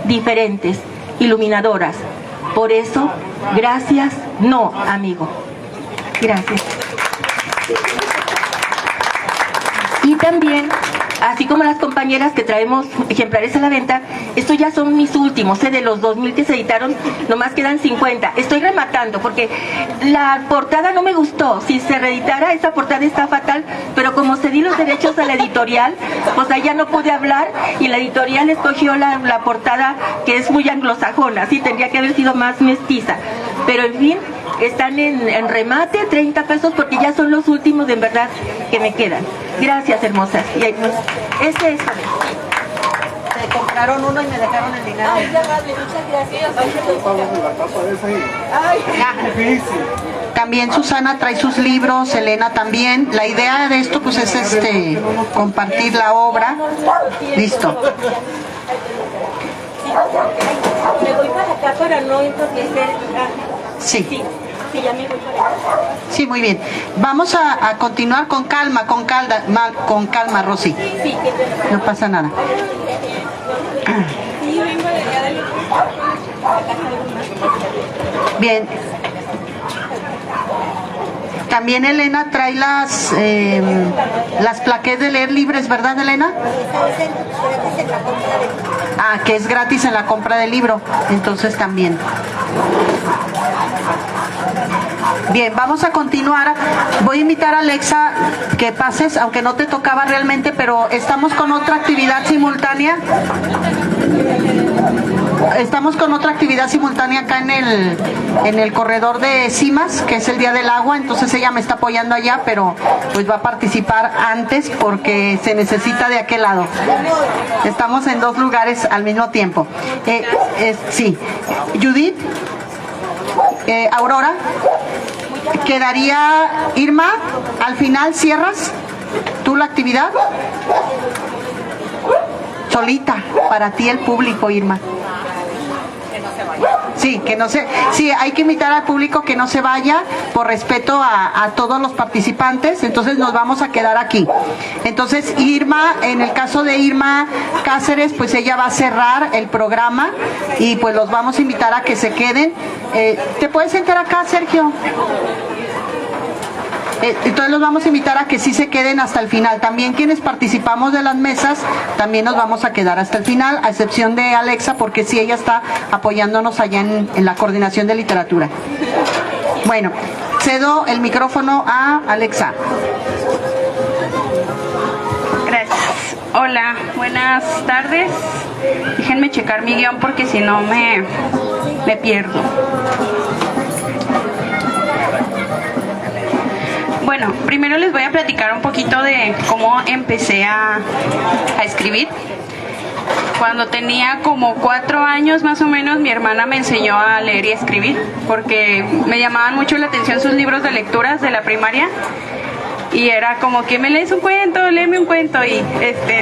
diferentes, iluminadoras. Por eso, gracias, no, amigo. Gracias. Y también, así como las compañeras que traemos ejemplares a la venta, estos ya son mis últimos, de los 2000 que se editaron, nomás quedan 50. Estoy rematando porque la portada no me gustó. Si se reeditara, esa portada está fatal, pero como cedí los derechos a la editorial, pues ahí ya no pude hablar y la editorial escogió la portada que es muy anglosajona, sí, tendría que haber sido más mestiza. Pero en fin, están en remate, 30 pesos, porque ya son los últimos de en verdad que me quedan. Gracias, hermosas. Y ahí, este es. Me compraron uno y me dejaron el dinero. Ay, muchas gracias. También Susana trae sus libros, Elena también. La idea de esto pues es compartir la obra. Listo. Me voy para acá para no entorpecer. Sí. Sí, ya me voy para acá. Sí, muy bien. Vamos a continuar con calma, con calma, Rosy. Sí, No pasa nada. Bien. También Elena trae las plaquetas de leer libres, ¿verdad, Elena? Ah, que es gratis en la compra del libro. Entonces también. Bien, vamos a continuar. Voy a invitar a Alexa que pases, aunque no te tocaba realmente, pero estamos con otra actividad simultánea. Estamos con otra actividad simultánea acá en el corredor de CIMAS, que es el Día del Agua, entonces ella me está apoyando allá, pero pues va a participar antes porque se necesita de aquel lado. Estamos en 2 lugares al mismo tiempo. Sí. Judith, Aurora, quedaría Irma, al final cierras tú la actividad. Solita, para ti el público, Irma. Sí, que no se, sí, hay que invitar al público que no se vaya por respeto a todos los participantes, entonces nos vamos a quedar aquí. Entonces Irma, en el caso de Irma Cáceres, pues ella va a cerrar el programa y pues los vamos a invitar a que se queden. ¿Te puedes sentar acá, Sergio? Entonces los vamos a invitar a que sí se queden hasta el final. También quienes participamos de las mesas, también nos vamos a quedar hasta el final, a excepción de Alexa, porque sí ella está apoyándonos allá en la coordinación de literatura. Bueno, cedo el micrófono a Alexa. Gracias. Hola, buenas tardes. Déjenme checar mi guión porque si no me pierdo. Bueno, primero les voy a platicar un poquito de cómo empecé a escribir. Cuando tenía como 4 años más o menos, mi hermana me enseñó a leer y a escribir, porque me llamaban mucho la atención sus libros de lecturas de la primaria. Y era como que me lees un cuento, léeme un cuento, y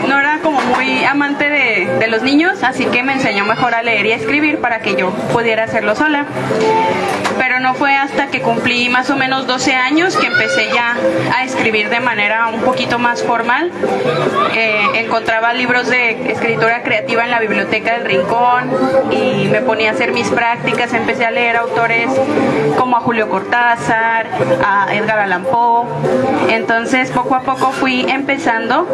no era como muy amante de los niños, así que me enseñó mejor a leer y a escribir para que yo pudiera hacerlo sola. Pero no fue hasta que cumplí más o menos 12 años que empecé ya a escribir de manera un poquito más formal. Encontraba libros de escritura creativa en la biblioteca del Rincón y me ponía a hacer mis prácticas. Empecé a leer autores como a Julio Cortázar, a Edgar Allan Poe. Entonces poco a poco fui empezando,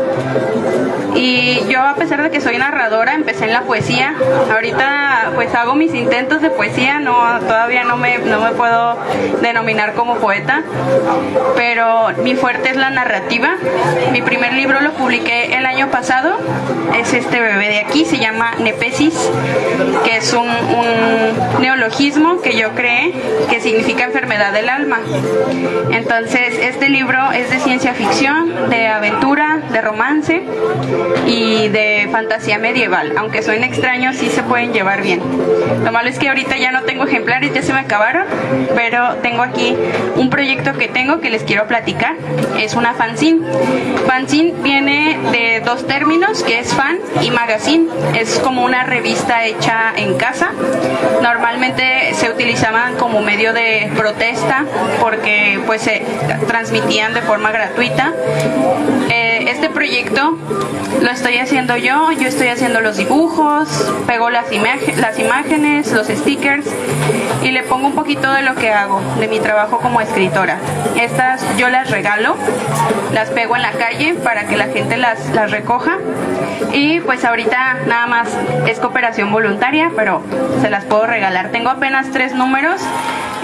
y yo, a pesar de que soy narradora, empecé en la poesía. Ahorita pues hago mis intentos de poesía, todavía no me puedo denominar como poeta, pero mi fuerte es la narrativa. Mi primer libro lo publiqué el año pasado, es este bebé de aquí, se llama Népesis, que es un neologismo que yo creé, que significa enfermedad del alma. Entonces este libro es de ciencia ficción, de aventura, de romance y de fantasía medieval. Aunque suene extraño, sí se pueden llevar bien. Lo malo es que ahorita ya no tengo ejemplares, ya se me acabaron, pero tengo aquí un proyecto que tengo que les quiero platicar. Es una fanzine. Fanzine viene de dos términos, que es fan y magazine. Es como una revista hecha en casa. Normalmente se utilizaban como medio de protesta porque pues se transmitían de forma gratuita. Este proyecto lo estoy haciendo yo estoy haciendo los dibujos, pego las imágenes, los stickers, y le pongo un poquito de lo que hago, de mi trabajo como escritora. Estas yo las regalo, las pego en la calle para que la gente las recoja, y pues ahorita nada más es cooperación voluntaria, pero se las puedo regalar. Tengo apenas 3 números,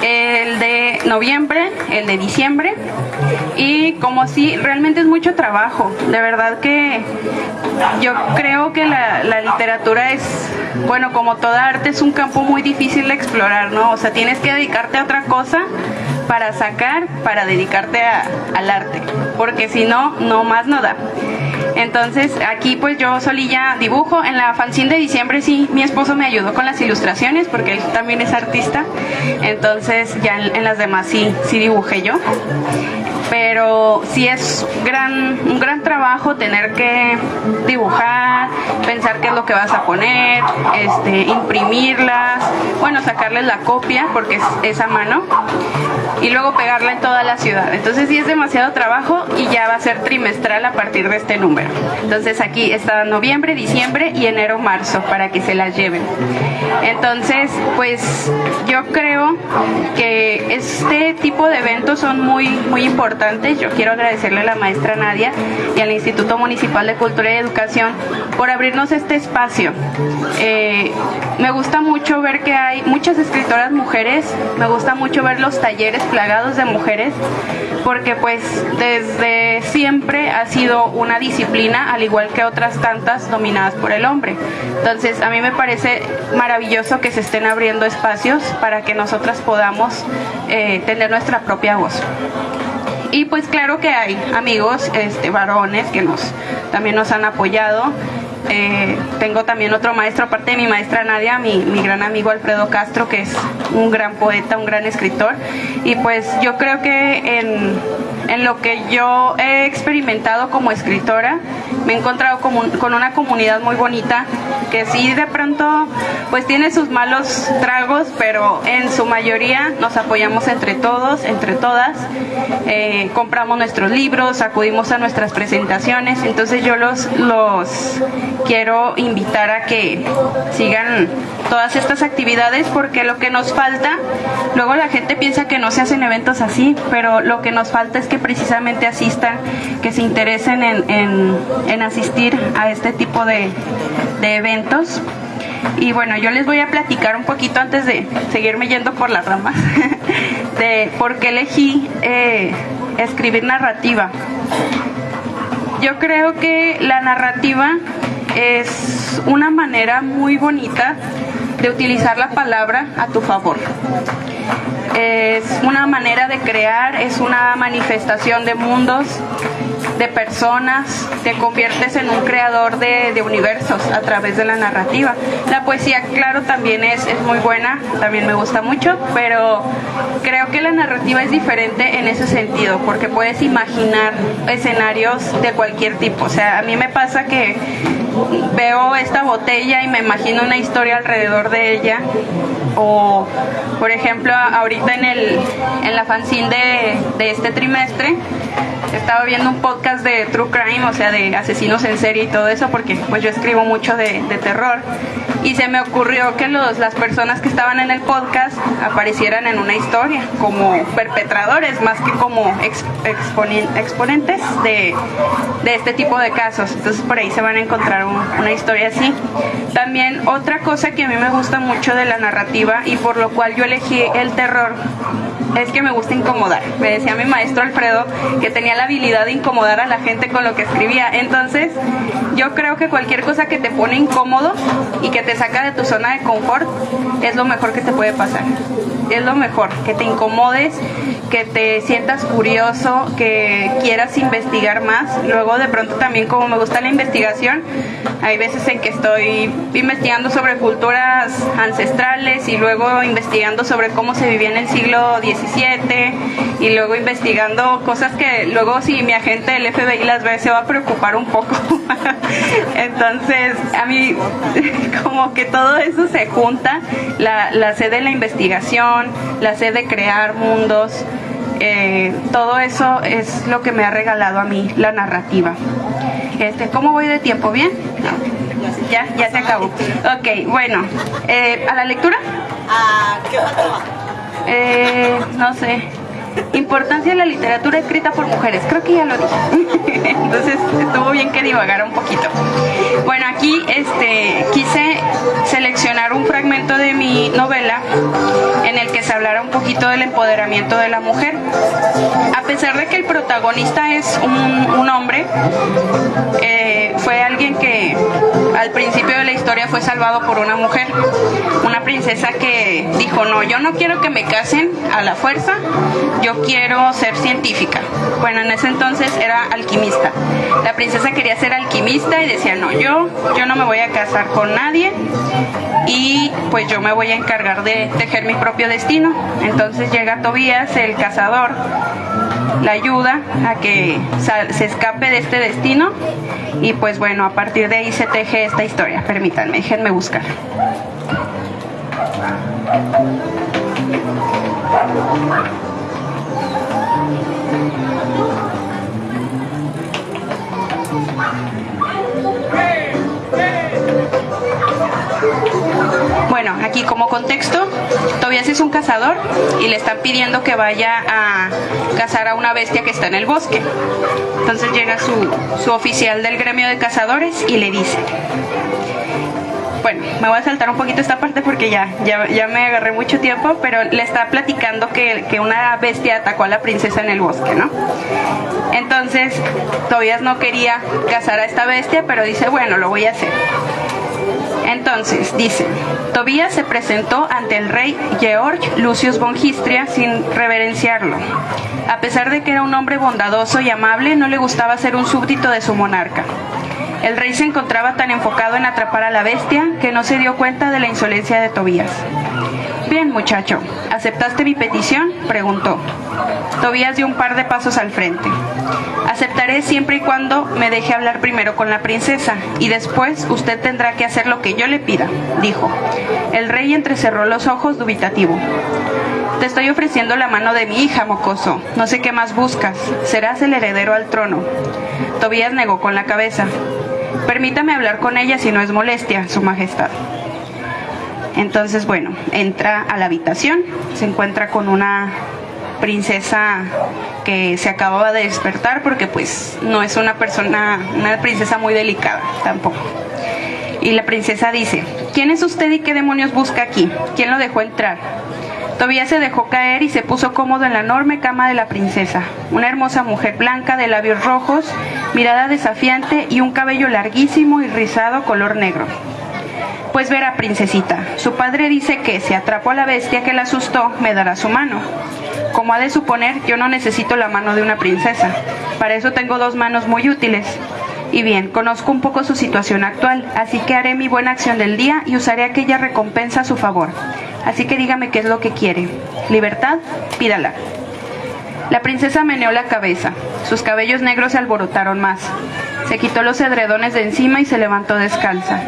el de noviembre, el de diciembre, y como si realmente es mucho trabajo, de verdad que yo creo que la literatura es, bueno, como toda arte, es un campo muy difícil de explorar, ¿no? O sea, tienes que dedicarte a otra cosa para dedicarte al arte, porque si no, no más no da. Entonces aquí pues yo solilla dibujo. En la fanzine de diciembre sí, mi esposo me ayudó con las ilustraciones porque él también es artista. Entonces ya en las demás sí dibujé yo. Pero sí es un gran trabajo tener que dibujar, pensar qué es lo que vas a poner, imprimirlas, bueno, sacarles la copia porque es a mano, y luego pegarla en toda la ciudad. Entonces sí es demasiado trabajo, y ya va a ser trimestral a partir de este número. Entonces aquí está noviembre, diciembre y enero, marzo, para que se las lleven. Entonces pues yo creo que este tipo de eventos son muy importantes. Yo quiero agradecerle a la maestra Nadia y al Instituto Municipal de Cultura y Educación por abrirnos este espacio. Me gusta mucho ver que hay muchas escritoras mujeres, me gusta mucho ver los talleres plagados de mujeres, porque pues desde siempre ha sido una disciplina, al igual que otras tantas dominadas por el hombre. Entonces a mí me parece maravilloso que se estén abriendo espacios para que nosotras podamos tener nuestra propia voz. Y pues claro que hay amigos varones que también nos han apoyado. Tengo también otro maestro, aparte de mi maestra Nadia, mi gran amigo Alfredo Castro, que es un gran poeta, un gran escritor. Y pues yo creo que en lo que yo he experimentado como escritora, me he encontrado con una comunidad muy bonita, que sí de pronto pues tiene sus malos tragos, pero en su mayoría nos apoyamos entre todos, entre todas. Compramos nuestros libros, acudimos a nuestras presentaciones. Entonces yo los quiero invitar a que sigan todas estas actividades, porque lo que nos falta, luego la gente piensa que no se hacen eventos así, pero lo que nos falta es que precisamente asistan, que se interesen en asistir a este tipo de eventos. Y bueno, yo les voy a platicar un poquito, antes de seguirme yendo por las ramas, de por qué elegí escribir narrativa. Yo creo que la narrativa es una manera muy bonita de utilizar la palabra a tu favor. Es una manera de crear, es una manifestación de mundos, de personas, te conviertes en un creador de universos a través de la narrativa. La poesía, claro, también es muy buena, también me gusta mucho, pero creo que la narrativa es diferente en ese sentido, porque puedes imaginar escenarios de cualquier tipo. O sea, a mí me pasa que veo esta botella y me imagino una historia alrededor de ella, o por ejemplo ahorita en la fanzine de este trimestre estaba viendo un podcast de True Crime, o sea, de asesinos en serie y todo eso, porque pues yo escribo mucho de terror, y se me ocurrió que las personas que estaban en el podcast aparecieran en una historia como perpetradores más que como exponentes de este tipo de casos. Entonces por ahí se van a encontrar una historia así. También otra cosa que a mí me gusta mucho de la narrativa y por lo cual yo elegí el terror es que me gusta incomodar. Me decía mi maestro Alfredo que tenía la habilidad de incomodar a la gente con lo que escribía. Entonces yo creo que cualquier cosa que te pone incómodo y que te saca de tu zona de confort es lo mejor que te puede pasar. Es lo mejor, que te incomodes, que te sientas curioso, que quieras investigar más. Luego de pronto también, como me gusta la investigación, hay veces en que estoy investigando sobre culturas ancestrales y luego investigando sobre cómo se vivía en el siglo XVII y luego investigando cosas que luego si mi agente del FBI las ve se va a preocupar un poco. Entonces a mí como que todo eso se junta, la sed de la investigación, la sed de crear mundos, todo eso es lo que me ha regalado a mí la narrativa. ¿Cómo voy de tiempo? ¿Bien? No. Ya se acabó. Ok, bueno, ¿a la lectura? No sé. Importancia de la literatura escrita por mujeres. Creo que ya lo dije. Entonces estuvo bien que divagara un poquito. Bueno, aquí quise seleccionar un fragmento de mi novela en el que se hablara un poquito del empoderamiento de la mujer. A pesar de que el protagonista es un hombre, fue alguien que al principio de la historia fue salvado por una mujer, una princesa que dijo: no, yo no quiero que me casen a la fuerza, yo quiero ser científica. Bueno, en ese entonces era alquimista. La princesa quería ser alquimista y decía: no, yo no me voy a casar con nadie y pues yo me voy a encargar de tejer mi propio destino. Entonces llega Tobías, el cazador, la ayuda a que se escape de este destino y pues bueno, a partir de ahí se teje esta historia. Permítanme, déjenme buscar. Bueno, aquí como contexto, Tobías es un cazador y le están pidiendo que vaya a cazar a una bestia que está en el bosque. Entonces llega su oficial del gremio de cazadores y le dice... Bueno, me voy a saltar un poquito esta parte porque ya me agarré mucho tiempo, pero le está platicando que una bestia atacó a la princesa en el bosque, ¿no? Entonces, Tobías no quería cazar a esta bestia, pero dice: bueno, lo voy a hacer. Entonces, dice: Tobías se presentó ante el rey Georg Lucius von Histria sin reverenciarlo. A pesar de que era un hombre bondadoso y amable, no le gustaba ser un súbdito de su monarca. El rey se encontraba tan enfocado en atrapar a la bestia que no se dio cuenta de la insolencia de Tobías. «Bien, muchacho, ¿aceptaste mi petición?», preguntó. Tobías dio un par de pasos al frente. «Aceptaré siempre y cuando me deje hablar primero con la princesa, y después usted tendrá que hacer lo que yo le pida», dijo. El rey entrecerró los ojos dubitativo. «Te estoy ofreciendo la mano de mi hija, mocoso. No sé qué más buscas. Serás el heredero al trono». Tobías negó con la cabeza. «Permítame hablar con ella si no es molestia, su majestad». Entonces, bueno, entra a la habitación, se encuentra con una princesa que se acababa de despertar porque pues no es una princesa muy delicada tampoco. Y la princesa dice: «¿Quién es usted y qué demonios busca aquí? ¿Quién lo dejó entrar?». Tobías se dejó caer y se puso cómodo en la enorme cama de la princesa, una hermosa mujer blanca de labios rojos, mirada desafiante y un cabello larguísimo y rizado color negro. «Pues verá, princesita, su padre dice que si atrapo a la bestia que la asustó, me dará su mano. Como ha de suponer, yo no necesito la mano de una princesa. Para eso tengo 2 manos muy útiles. Y bien, conozco un poco su situación actual, así que haré mi buena acción del día y usaré aquella recompensa a su favor. Así que dígame qué es lo que quiere. ¿Libertad? Pídala. La princesa meneó la cabeza. Sus cabellos negros se alborotaron más. Se quitó los edredones de encima y se levantó descalza.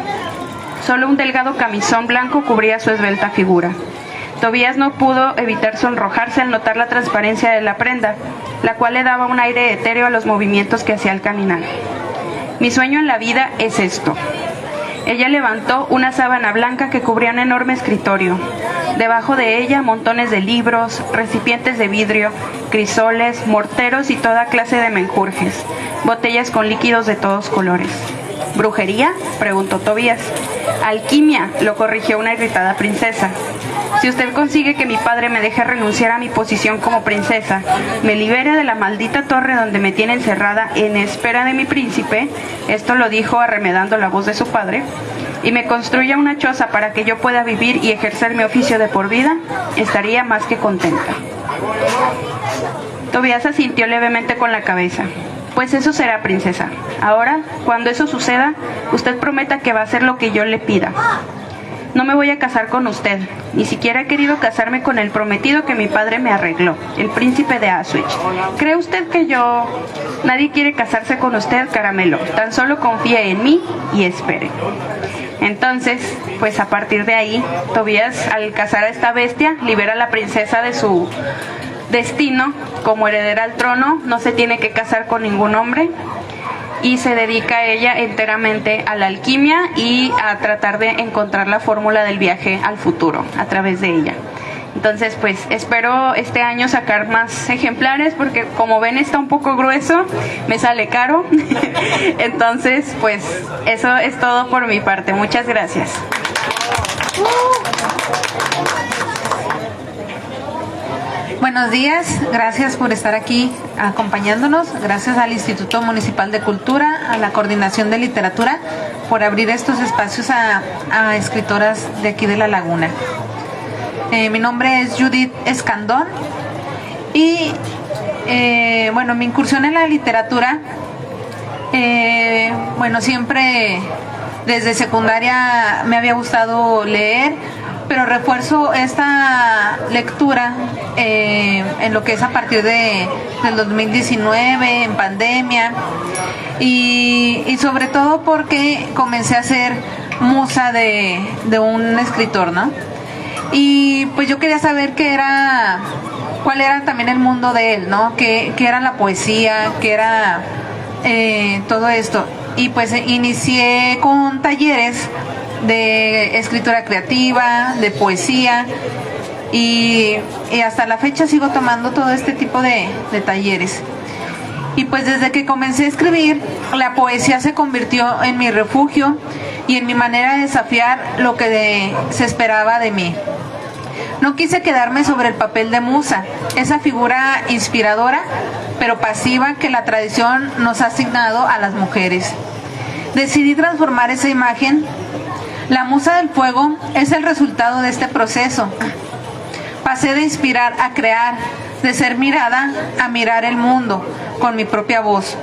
Solo un delgado camisón blanco cubría su esbelta figura. Tobías no pudo evitar sonrojarse al notar la transparencia de la prenda, la cual le daba un aire etéreo a los movimientos que hacía al caminar. Mi sueño en la vida es esto. Ella levantó una sábana blanca que cubría un enorme escritorio. Debajo de ella montones de libros, recipientes de vidrio, crisoles, morteros y toda clase de menjurjes, botellas con líquidos de todos colores. ¿Brujería?, preguntó Tobías. Alquimia, lo corrigió una irritada princesa. Si usted consigue que mi padre me deje renunciar a mi posición como princesa, me libere de la maldita torre donde me tiene encerrada en espera de mi príncipe, esto lo dijo arremedando la voz de su padre, y me construya una choza para que yo pueda vivir y ejercer mi oficio de por vida, estaría más que contenta. Tobías asintió levemente con la cabeza. Pues eso será, princesa. Ahora, cuando eso suceda, usted prometa que va a hacer lo que yo le pida. No me voy a casar con usted, ni siquiera he querido casarme con el prometido que mi padre me arregló, el príncipe de Aswich. ¿Cree usted que nadie quiere casarse con usted, Caramelo? Tan solo confíe en mí y espere. Entonces, pues a partir de ahí, Tobías, al casar a esta bestia, libera a la princesa de su destino. Como heredera al trono, no se tiene que casar con ningún hombre, y se dedica ella enteramente a la alquimia y a tratar de encontrar la fórmula del viaje al futuro a través de ella. Entonces, pues espero este año sacar más ejemplares porque, como ven, está un poco grueso, me sale caro. Entonces, pues eso es todo por mi parte. Muchas gracias. Buenos días, gracias por estar aquí acompañándonos, gracias al Instituto Municipal de Cultura, a la Coordinación de Literatura, por abrir estos espacios a escritoras de aquí de La Laguna. Mi nombre es Judith Escandón y mi incursión en la literatura, siempre desde secundaria me había gustado leer, pero refuerzo esta lectura en lo que es a partir del 2019, en pandemia, y sobre todo porque comencé a ser musa de un escritor, ¿no? Y pues yo quería saber cuál era también el mundo de él, ¿no? Qué era la poesía, qué era todo esto. Y pues inicié con talleres de escritura creativa, de poesía, y hasta la fecha sigo tomando todo este tipo de talleres. Y pues desde que comencé a escribir, la poesía se convirtió en mi refugio y en mi manera de desafiar lo que se esperaba de mí. No quise quedarme sobre el papel de musa, esa figura inspiradora pero pasiva que la tradición nos ha asignado a las mujeres. Decidí transformar esa imagen. La musa del fuego es el resultado de este proceso. Pasé de inspirar a crear, de ser mirada a mirar el mundo con mi propia voz.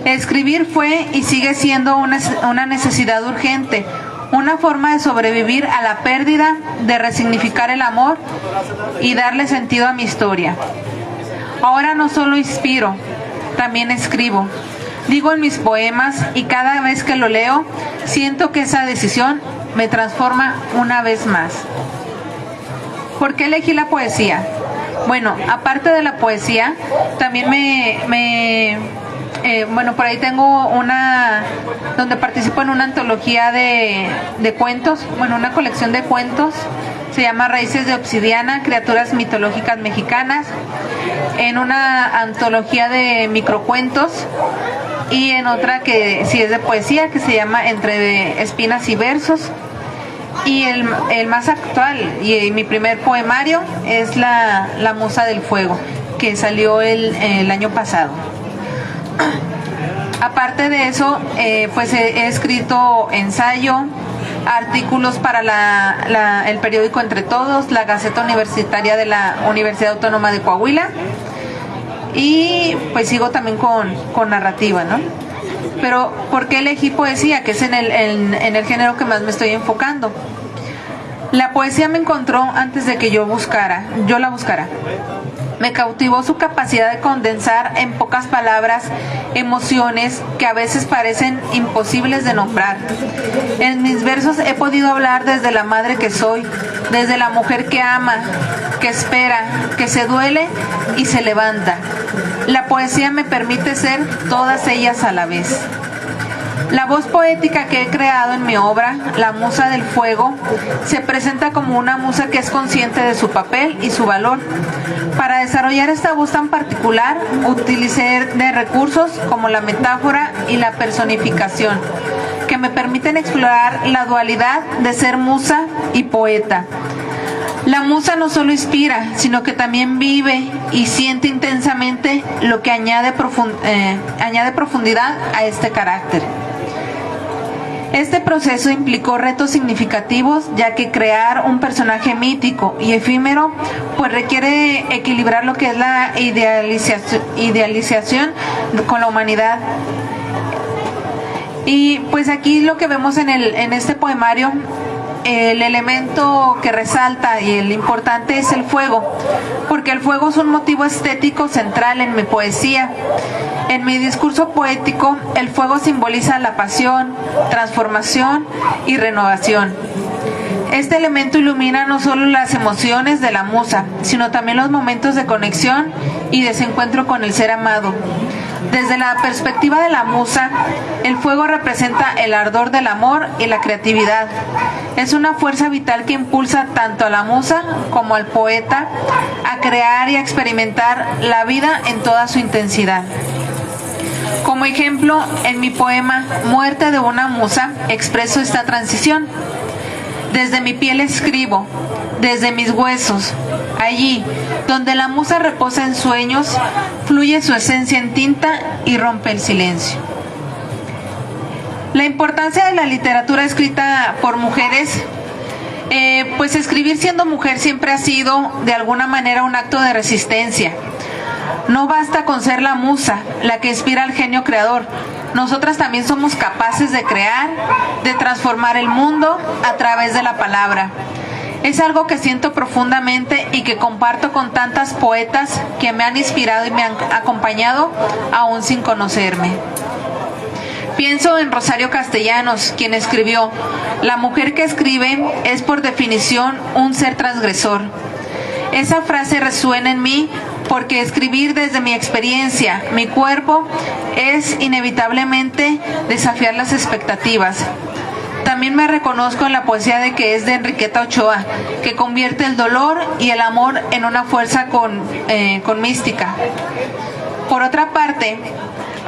Escribir fue y sigue siendo una necesidad urgente, una forma de sobrevivir a la pérdida, de resignificar el amor y darle sentido a mi historia. Ahora no solo inspiro, también escribo. Digo en mis poemas y cada vez que lo leo, siento que esa decisión me transforma una vez más. ¿Por qué elegí la poesía? Bueno, aparte de la poesía, también por ahí tengo donde participo en una antología de cuentos, una colección de cuentos, se llama Raíces de Obsidiana, Criaturas Mitológicas Mexicanas, en una antología de microcuentos y en otra que sí es de poesía, que se llama Entre Espinas y Versos. Y el más actual y mi primer poemario es La Musa del Fuego, que salió el año pasado. Aparte de eso, pues he escrito ensayo, artículos para el periódico Entre Todos, la Gaceta Universitaria de la Universidad Autónoma de Coahuila, y pues sigo también con narrativa, ¿no? Pero ¿por qué elegí poesía? Que es en el género que más me estoy enfocando. La poesía me encontró antes de que yo la buscara. Me cautivó su capacidad de condensar en pocas palabras emociones que a veces parecen imposibles de nombrar. En mis versos he podido hablar desde la madre que soy, desde la mujer que ama, que espera, que se duele y se levanta. La poesía me permite ser todas ellas a la vez. La voz poética que he creado en mi obra, La Musa del Fuego, se presenta como una musa que es consciente de su papel y su valor. Para desarrollar esta voz tan particular, utilicé de recursos como la metáfora y la personificación, que me permiten explorar la dualidad de ser musa y poeta. La musa no solo inspira, sino que también vive y siente intensamente, lo que añade profundidad a este carácter. Este proceso implicó retos significativos, ya que crear un personaje mítico y efímero pues requiere equilibrar lo que es la idealización con la humanidad. Y pues aquí lo que vemos en este poemario, el elemento que resalta y el importante es el fuego, porque el fuego es un motivo estético central en mi poesía. En mi discurso poético, el fuego simboliza la pasión, transformación y renovación. Este elemento ilumina no solo las emociones de la musa, sino también los momentos de conexión y desencuentro con el ser amado. Desde la perspectiva de la musa, el fuego representa el ardor del amor y la creatividad. Es una fuerza vital que impulsa tanto a la musa como al poeta a crear y a experimentar la vida en toda su intensidad. Como ejemplo, en mi poema Muerte de una musa, expreso esta transición. Desde mi piel escribo, desde mis huesos. Allí, donde la musa reposa en sueños, fluye su esencia en tinta y rompe el silencio. La importancia de la literatura escrita por mujeres, pues escribir siendo mujer siempre ha sido de alguna manera un acto de resistencia. No basta con ser la musa, la que inspira al genio creador. Nosotras también somos capaces de crear, de transformar el mundo a través de la palabra. Es algo que siento profundamente y que comparto con tantas poetas que me han inspirado y me han acompañado aún sin conocerme. Pienso en Rosario Castellanos, quien escribió: "La mujer que escribe es por definición un ser transgresor". Esa frase resuena en mí porque escribir desde mi experiencia, mi cuerpo, es inevitablemente desafiar las expectativas. También me reconozco en la poesía de Enriqueta Ochoa, que convierte el dolor y el amor en una fuerza con mística. Por otra parte,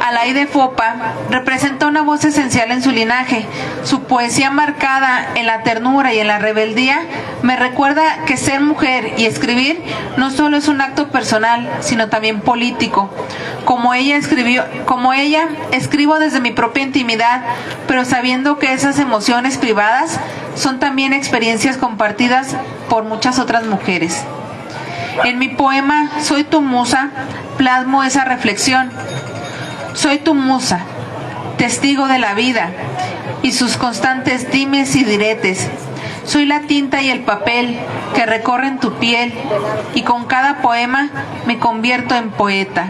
Alaide Fopa representa una voz esencial en su linaje. Su poesía, marcada en la ternura y en la rebeldía, me recuerda que ser mujer y escribir no solo es un acto personal, sino también político. Como ella, escribo desde mi propia intimidad, pero sabiendo que esas emociones privadas son también experiencias compartidas por muchas otras mujeres. En mi poema Soy tu musa, plasmo esa reflexión. Soy tu musa, testigo de la vida y sus constantes dimes y diretes. Soy la tinta y el papel que recorren tu piel, y con cada poema me convierto en poeta.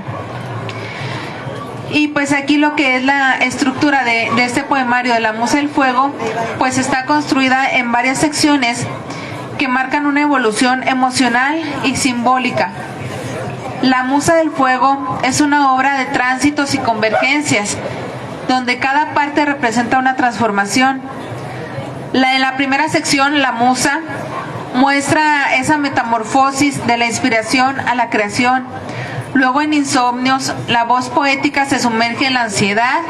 Y pues aquí lo que es la estructura de este poemario de La Musa del Fuego, pues está construida en varias secciones que marcan una evolución emocional y simbólica. La Musa del Fuego es una obra de tránsitos y convergencias, donde cada parte representa una transformación. En la primera sección, la musa muestra esa metamorfosis de la inspiración a la creación. Luego, en Insomnios, la voz poética se sumerge en la ansiedad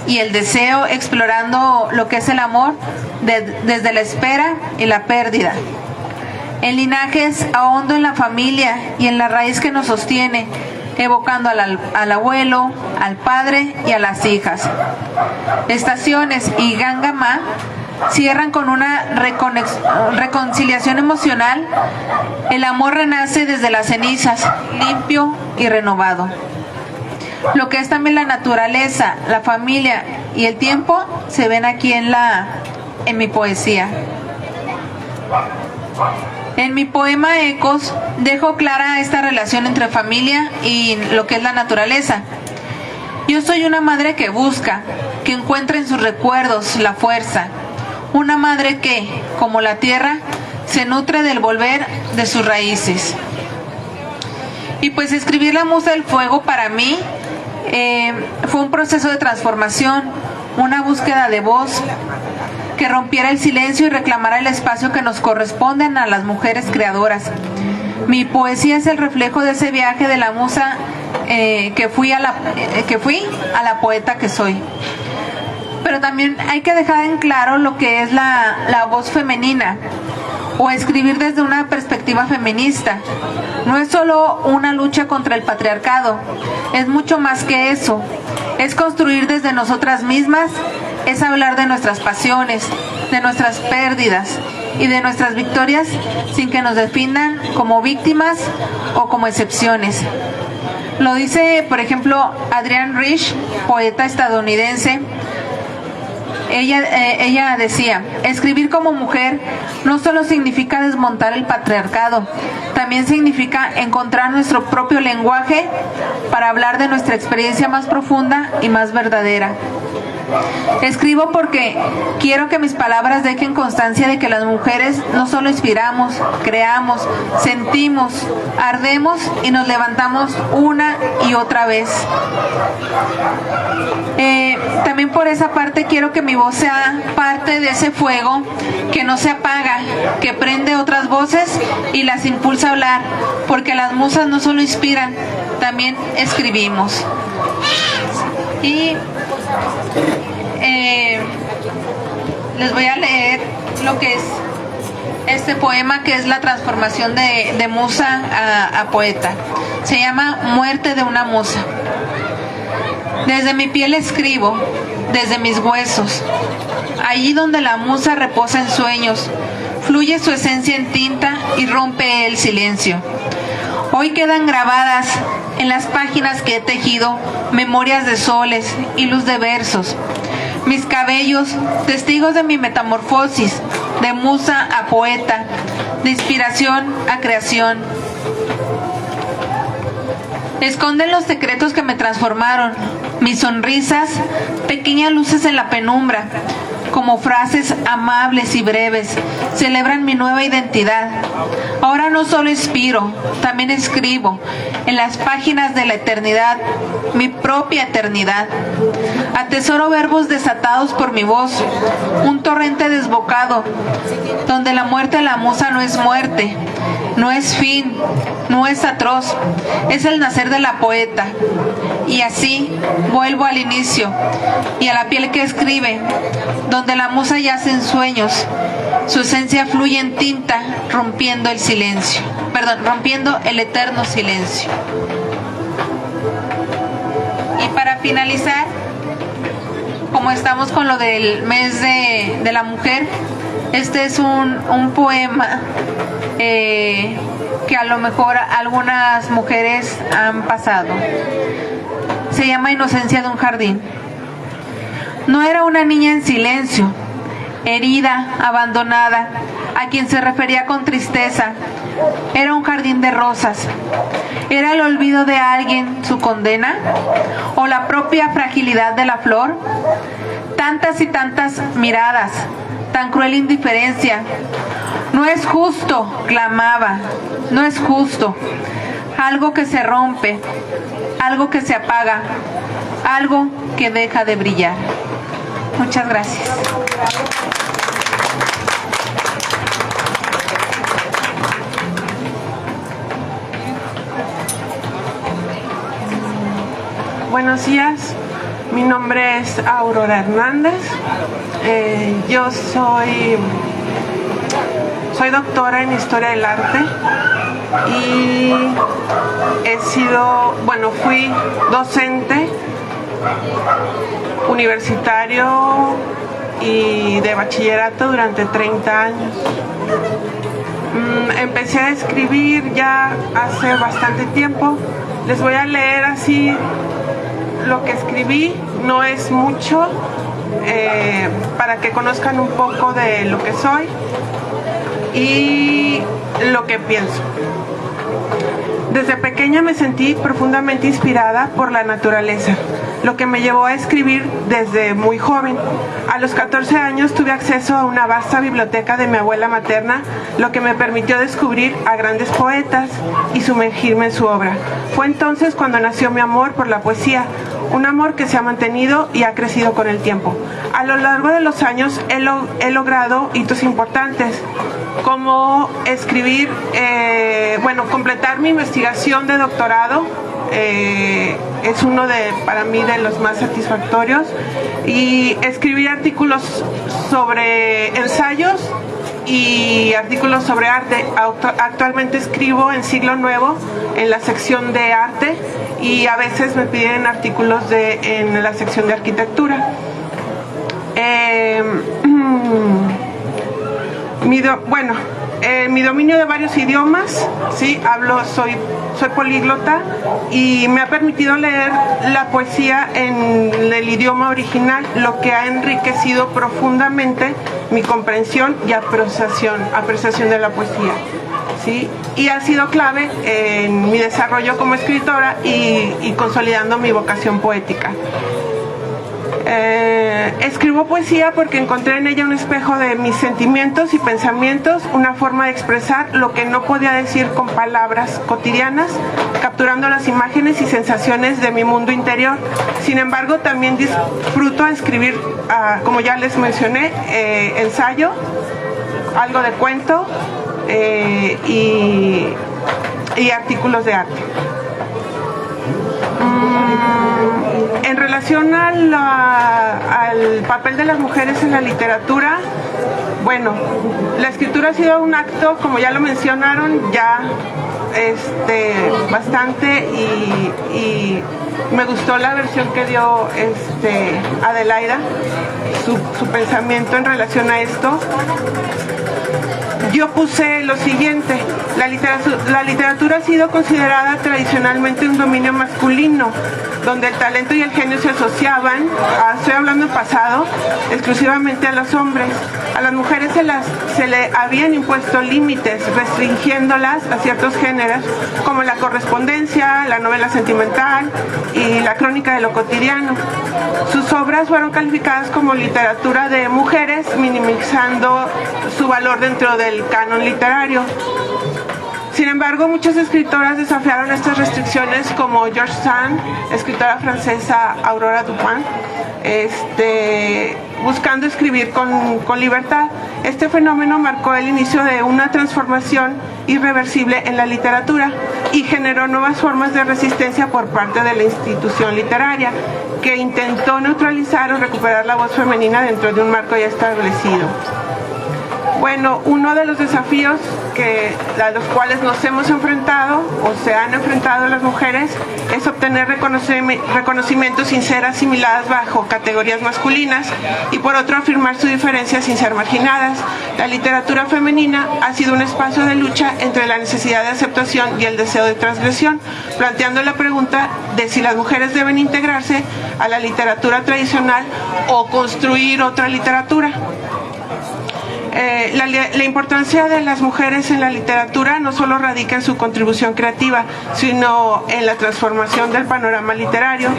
y el deseo, explorando lo que es el amor desde la espera y la pérdida. En Linajes, ahondo en la familia y en la raíz que nos sostiene, evocando al abuelo, al padre y a las hijas. Estaciones y Gangama cierran con una reconciliación emocional. El amor renace desde las cenizas, limpio y renovado. Lo que es también la naturaleza, la familia y el tiempo se ven aquí en mi poesía. En mi poema Ecos dejo clara esta relación entre familia y lo que es la naturaleza. Yo soy una madre que busca, que encuentra en sus recuerdos la fuerza. Una madre que, como la tierra, se nutre del volver de sus raíces. Y pues escribir La Musa del Fuego para mí fue un proceso de transformación, una búsqueda de voz que rompiera el silencio y reclamara el espacio que nos corresponden a las mujeres creadoras. Mi poesía es el reflejo de ese viaje de la musa que fui a la poeta que soy. Pero también hay que dejar en claro lo que es la voz femenina o escribir desde una perspectiva feminista. No es solo una lucha contra el patriarcado, es mucho más que eso. Es construir desde nosotras mismas, es hablar de nuestras pasiones, de nuestras pérdidas y de nuestras victorias sin que nos definan como víctimas o como excepciones. Lo dice, por ejemplo, Adrienne Rich, poeta estadounidense. Ella decía, escribir como mujer no solo significa desmontar el patriarcado, también significa encontrar nuestro propio lenguaje para hablar de nuestra experiencia más profunda y más verdadera. Escribo porque quiero que mis palabras dejen constancia de que las mujeres no solo inspiramos, creamos, sentimos, ardemos y nos levantamos una y otra vez. También por esa parte quiero que mi voz sea parte de ese fuego que no se apaga, que prende otras voces y las impulsa a hablar, porque las musas no solo inspiran, también escribimos. Y les voy a leer lo que es este poema, que es la transformación de musa a poeta. Se llama Muerte de una musa. Desde mi piel escribo, desde mis huesos, allí donde la musa reposa en sueños, fluye su esencia en tinta y rompe el silencio. Hoy quedan grabadas en las páginas que he tejido memorias de soles y luz de versos. Mis cabellos, testigos de mi metamorfosis, de musa a poeta, de inspiración a creación. Esconden los secretos que me transformaron, mis sonrisas, pequeñas luces en la penumbra, como frases amables y breves, celebran mi nueva identidad. Ahora no solo inspiro, también escribo en las páginas de la eternidad, mi propia eternidad. Atesoro verbos desatados por mi voz, un torrente desbocado, donde la muerte de la musa no es muerte, no es fin, no es atroz, es el nacer de la poeta. Y así vuelvo al inicio y a la piel que escribe, donde la musa yace en sueños, su esencia fluye en tinta, rompiendo el silencio, rompiendo el eterno silencio. Y para finalizar, como estamos con lo del mes de la mujer, este es un poema que a lo mejor algunas mujeres han pasado. Se llama Inocencia de un jardín. No era una niña en silencio, herida, abandonada, a quien se refería con tristeza. Era un jardín de rosas. ¿Era el olvido de alguien su condena? ¿O la propia fragilidad de la flor? Tantas y tantas miradas, tan cruel indiferencia. No es justo, clamaba, no es justo. Algo que se rompe, algo que se apaga, algo que deja de brillar. Muchas gracias. Buenos días, mi nombre es Aurora Hernández. Yo soy doctora en Historia del Arte y fui docente universitario y de bachillerato durante 30 años. Empecé a escribir ya hace bastante tiempo. Les voy a leer así lo que escribí, no es mucho, para que conozcan un poco de lo que soy y lo que pienso. Desde pequeña me sentí profundamente inspirada por la naturaleza, lo que me llevó a escribir desde muy joven. A los 14 años tuve acceso a una vasta biblioteca de mi abuela materna, lo que me permitió descubrir a grandes poetas y sumergirme en su obra. Fue entonces cuando nació mi amor por la poesía, un amor que se ha mantenido y ha crecido con el tiempo. A lo largo de los años he logrado hitos importantes, como escribir, completar mi investigación de doctorado. Es uno para mí de los más satisfactorios, y escribir artículos sobre ensayos y artículos sobre arte. Actualmente escribo en Siglo Nuevo en la sección de arte, y a veces me piden artículos en la sección de arquitectura. Mi dominio de varios idiomas, sí, soy políglota, y me ha permitido leer la poesía en el idioma original, lo que ha enriquecido profundamente mi comprensión y apreciación de la poesía, sí, y ha sido clave en mi desarrollo como escritora y consolidando mi vocación poética. Escribo poesía porque encontré en ella un espejo de mis sentimientos y pensamientos, una forma de expresar lo que no podía decir con palabras cotidianas, capturando las imágenes y sensaciones de mi mundo interior. Sin embargo, también disfruto escribir, como ya les mencioné, ensayo, algo de cuento y artículos de arte. En relación al papel de las mujeres en la literatura, bueno, la escritura ha sido un acto, como ya lo mencionaron, ya bastante, y me gustó la versión que dio Adelaida, su pensamiento en relación a esto. Yo puse lo siguiente: la literatura ha sido considerada tradicionalmente un dominio masculino, donde el talento y el genio se asociaban, estoy hablando en pasado, exclusivamente a los hombres. A las mujeres se le habían impuesto límites, restringiéndolas a ciertos géneros, como la correspondencia, la novela sentimental y la crónica de lo cotidiano. Sus obras fueron calificadas como literatura de mujeres, minimizando su valor dentro del canon literario. Sin embargo, muchas escritoras desafiaron estas restricciones, como George Sand, escritora francesa Aurora Dupin, buscando escribir con libertad. Este fenómeno marcó el inicio de una transformación irreversible en la literatura y generó nuevas formas de resistencia por parte de la institución literaria, que intentó neutralizar o recuperar la voz femenina dentro de un marco ya establecido. Bueno, uno de los desafíos a los cuales nos hemos enfrentado o se han enfrentado las mujeres es obtener reconocimiento sin ser asimiladas bajo categorías masculinas, y por otro afirmar su diferencia sin ser marginadas. La literatura femenina ha sido un espacio de lucha entre la necesidad de aceptación y el deseo de transgresión, planteando la pregunta de si las mujeres deben integrarse a la literatura tradicional o construir otra literatura. La importancia de las mujeres en la literatura no solo radica en su contribución creativa, sino en la transformación del panorama literario.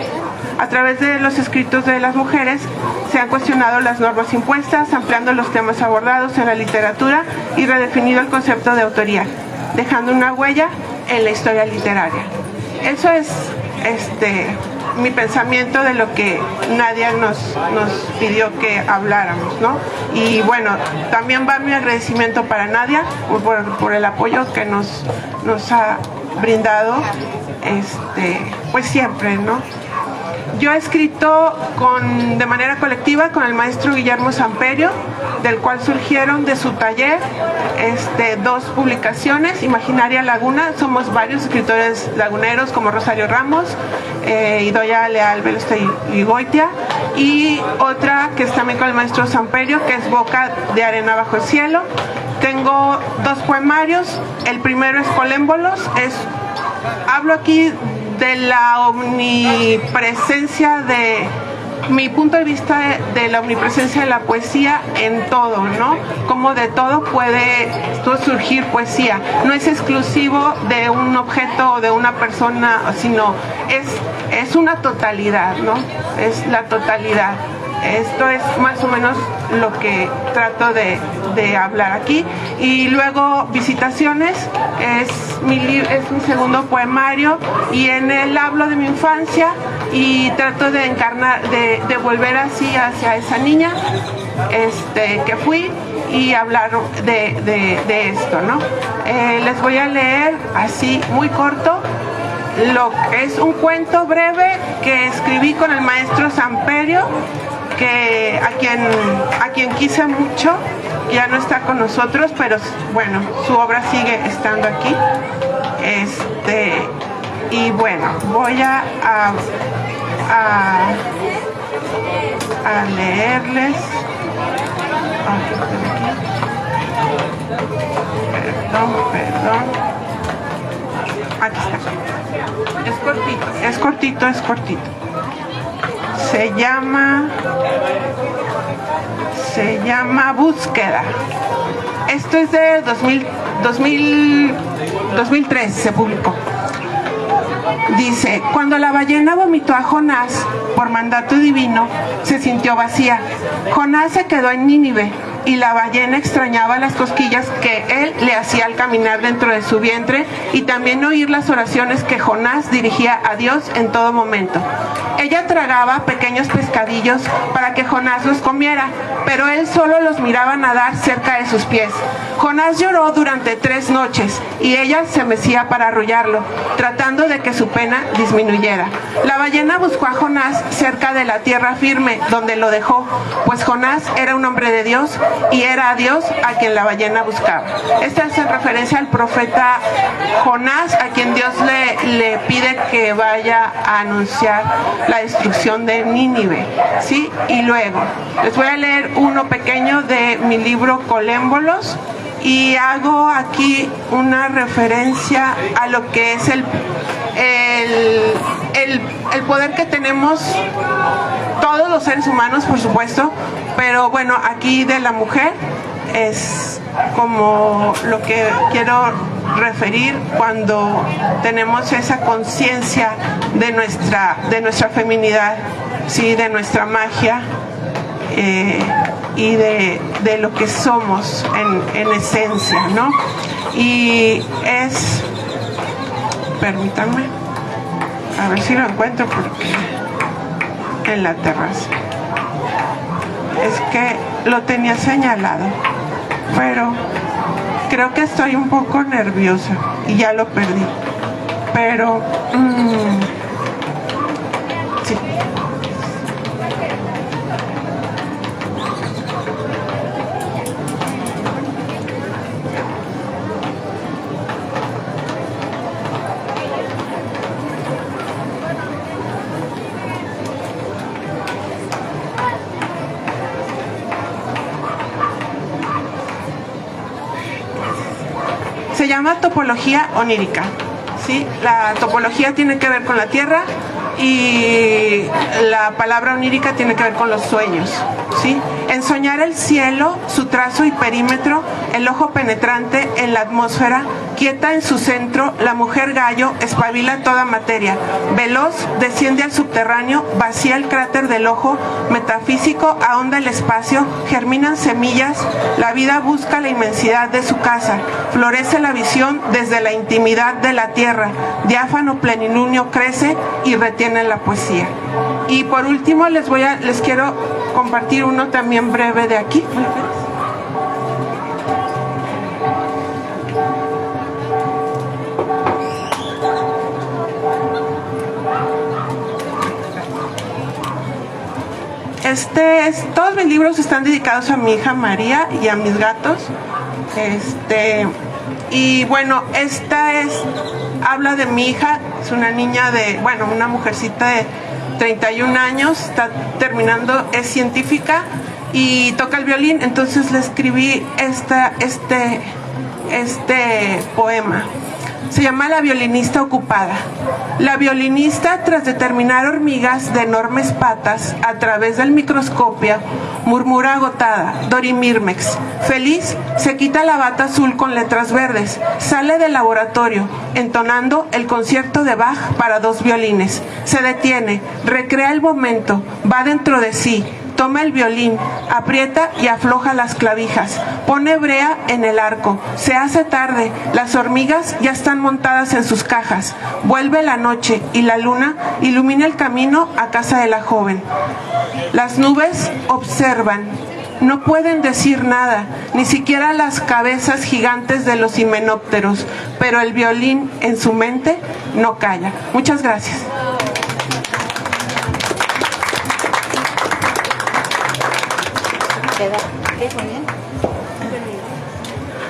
A través de los escritos de las mujeres se han cuestionado las normas impuestas, ampliando los temas abordados en la literatura y redefinido el concepto de autoría, dejando una huella en la historia literaria. Eso es mi pensamiento de lo que Nadia nos pidió que habláramos, ¿no? Y bueno, también va mi agradecimiento para Nadia por el apoyo que nos ha brindado, pues siempre, ¿no? Yo he escrito de manera colectiva con el maestro Guillermo Samperio, del cual surgieron de su taller 2 publicaciones, Imaginaria Laguna. Somos varios escritores laguneros como Rosario Ramos, Idoia Leal Veloste y Goitia, y otra que es también con el maestro Samperio, que es Boca de Arena Bajo el Cielo. Tengo 2 poemarios. El primero es Colémbolos. Hablo aquí de la omnipresencia mi punto de vista de la omnipresencia de la poesía en todo, ¿no? Como de todo puede surgir poesía. No es exclusivo de un objeto o de una persona, sino es una totalidad, ¿no? Es la totalidad. Esto es más o menos lo que trato de hablar aquí. Y luego Visitaciones es mi segundo poemario, y en él hablo de mi infancia y trato de encarnar, de volver así hacia esa niña que fui, y hablar de esto, ¿no? Les voy a leer así muy corto es un cuento breve que escribí con el maestro Samperio, a quien quise mucho. Ya no está con nosotros, pero bueno, su obra sigue estando aquí. Y bueno, voy a leerles. Perdón. Aquí está. Es cortito. Se llama Búsqueda. Esto es de 2003, se publicó. Dice: cuando la ballena vomitó a Jonás por mandato divino, se sintió vacía. Jonás se quedó en Nínive, y la ballena extrañaba las cosquillas que él le hacía al caminar dentro de su vientre, y también oír las oraciones que Jonás dirigía a Dios en todo momento. Ella tragaba pequeños pescadillos para que Jonás los comiera, pero él solo los miraba nadar cerca de sus pies. Jonás lloró durante 3 noches, y ella se mecía para arrullarlo, tratando de que su pena disminuyera. La ballena buscó a Jonás cerca de la tierra firme, donde lo dejó, pues Jonás era un hombre de Dios, y era a Dios a quien la ballena buscaba. Esta es en referencia al profeta Jonás, a quien Dios le pide que vaya a anunciar la destrucción de Nínive, ¿sí? Y luego les voy a leer uno pequeño de mi libro Colémbolos, y hago aquí una referencia a lo que es el poder que tenemos todos los seres humanos, por supuesto, pero bueno, aquí de la mujer es como lo que quiero referir cuando tenemos esa conciencia de nuestra feminidad, sí, de nuestra magia, y de lo que somos en esencia, ¿no? Y permítanme, a ver si lo encuentro porque en la terraza. Es que lo tenía señalado, pero creo que estoy un poco nerviosa y ya lo perdí. Pero sí. Se llama topología onírica, ¿sí? La topología tiene que ver con la tierra, y la palabra onírica tiene que ver con los sueños, ¿sí? En soñar el cielo, su trazo y perímetro, el ojo penetrante en la atmósfera, quieta en su centro, la mujer gallo espabila toda materia. Veloz, desciende al subterráneo, vacía el cráter del ojo, metafísico, ahonda el espacio, germinan semillas, la vida busca la inmensidad de su casa, florece la visión desde la intimidad de la tierra, diáfano plenilunio crece y retiene la poesía. Y por último les quiero compartir uno también breve de aquí. todos mis libros están dedicados a mi hija María y a mis gatos. Y bueno, habla de mi hija, es una niña una mujercita de 31 años, está terminando, es científica y toca el violín, entonces le escribí este poema. Se llama La violinista ocupada. La violinista, tras determinar hormigas de enormes patas a través del microscopio, murmura agotada, Dorimirmex. Feliz, se quita la bata azul con letras verdes, sale del laboratorio, entonando el concierto de Bach para 2 violines. Se detiene, recrea el momento, va dentro de sí, toma el violín, aprieta y afloja las clavijas, pone brea en el arco. Se hace tarde, las hormigas ya están montadas en sus cajas. Vuelve la noche y la luna ilumina el camino a casa de la joven. Las nubes observan, no pueden decir nada, ni siquiera las cabezas gigantes de los himenópteros, pero el violín en su mente no calla. Muchas gracias.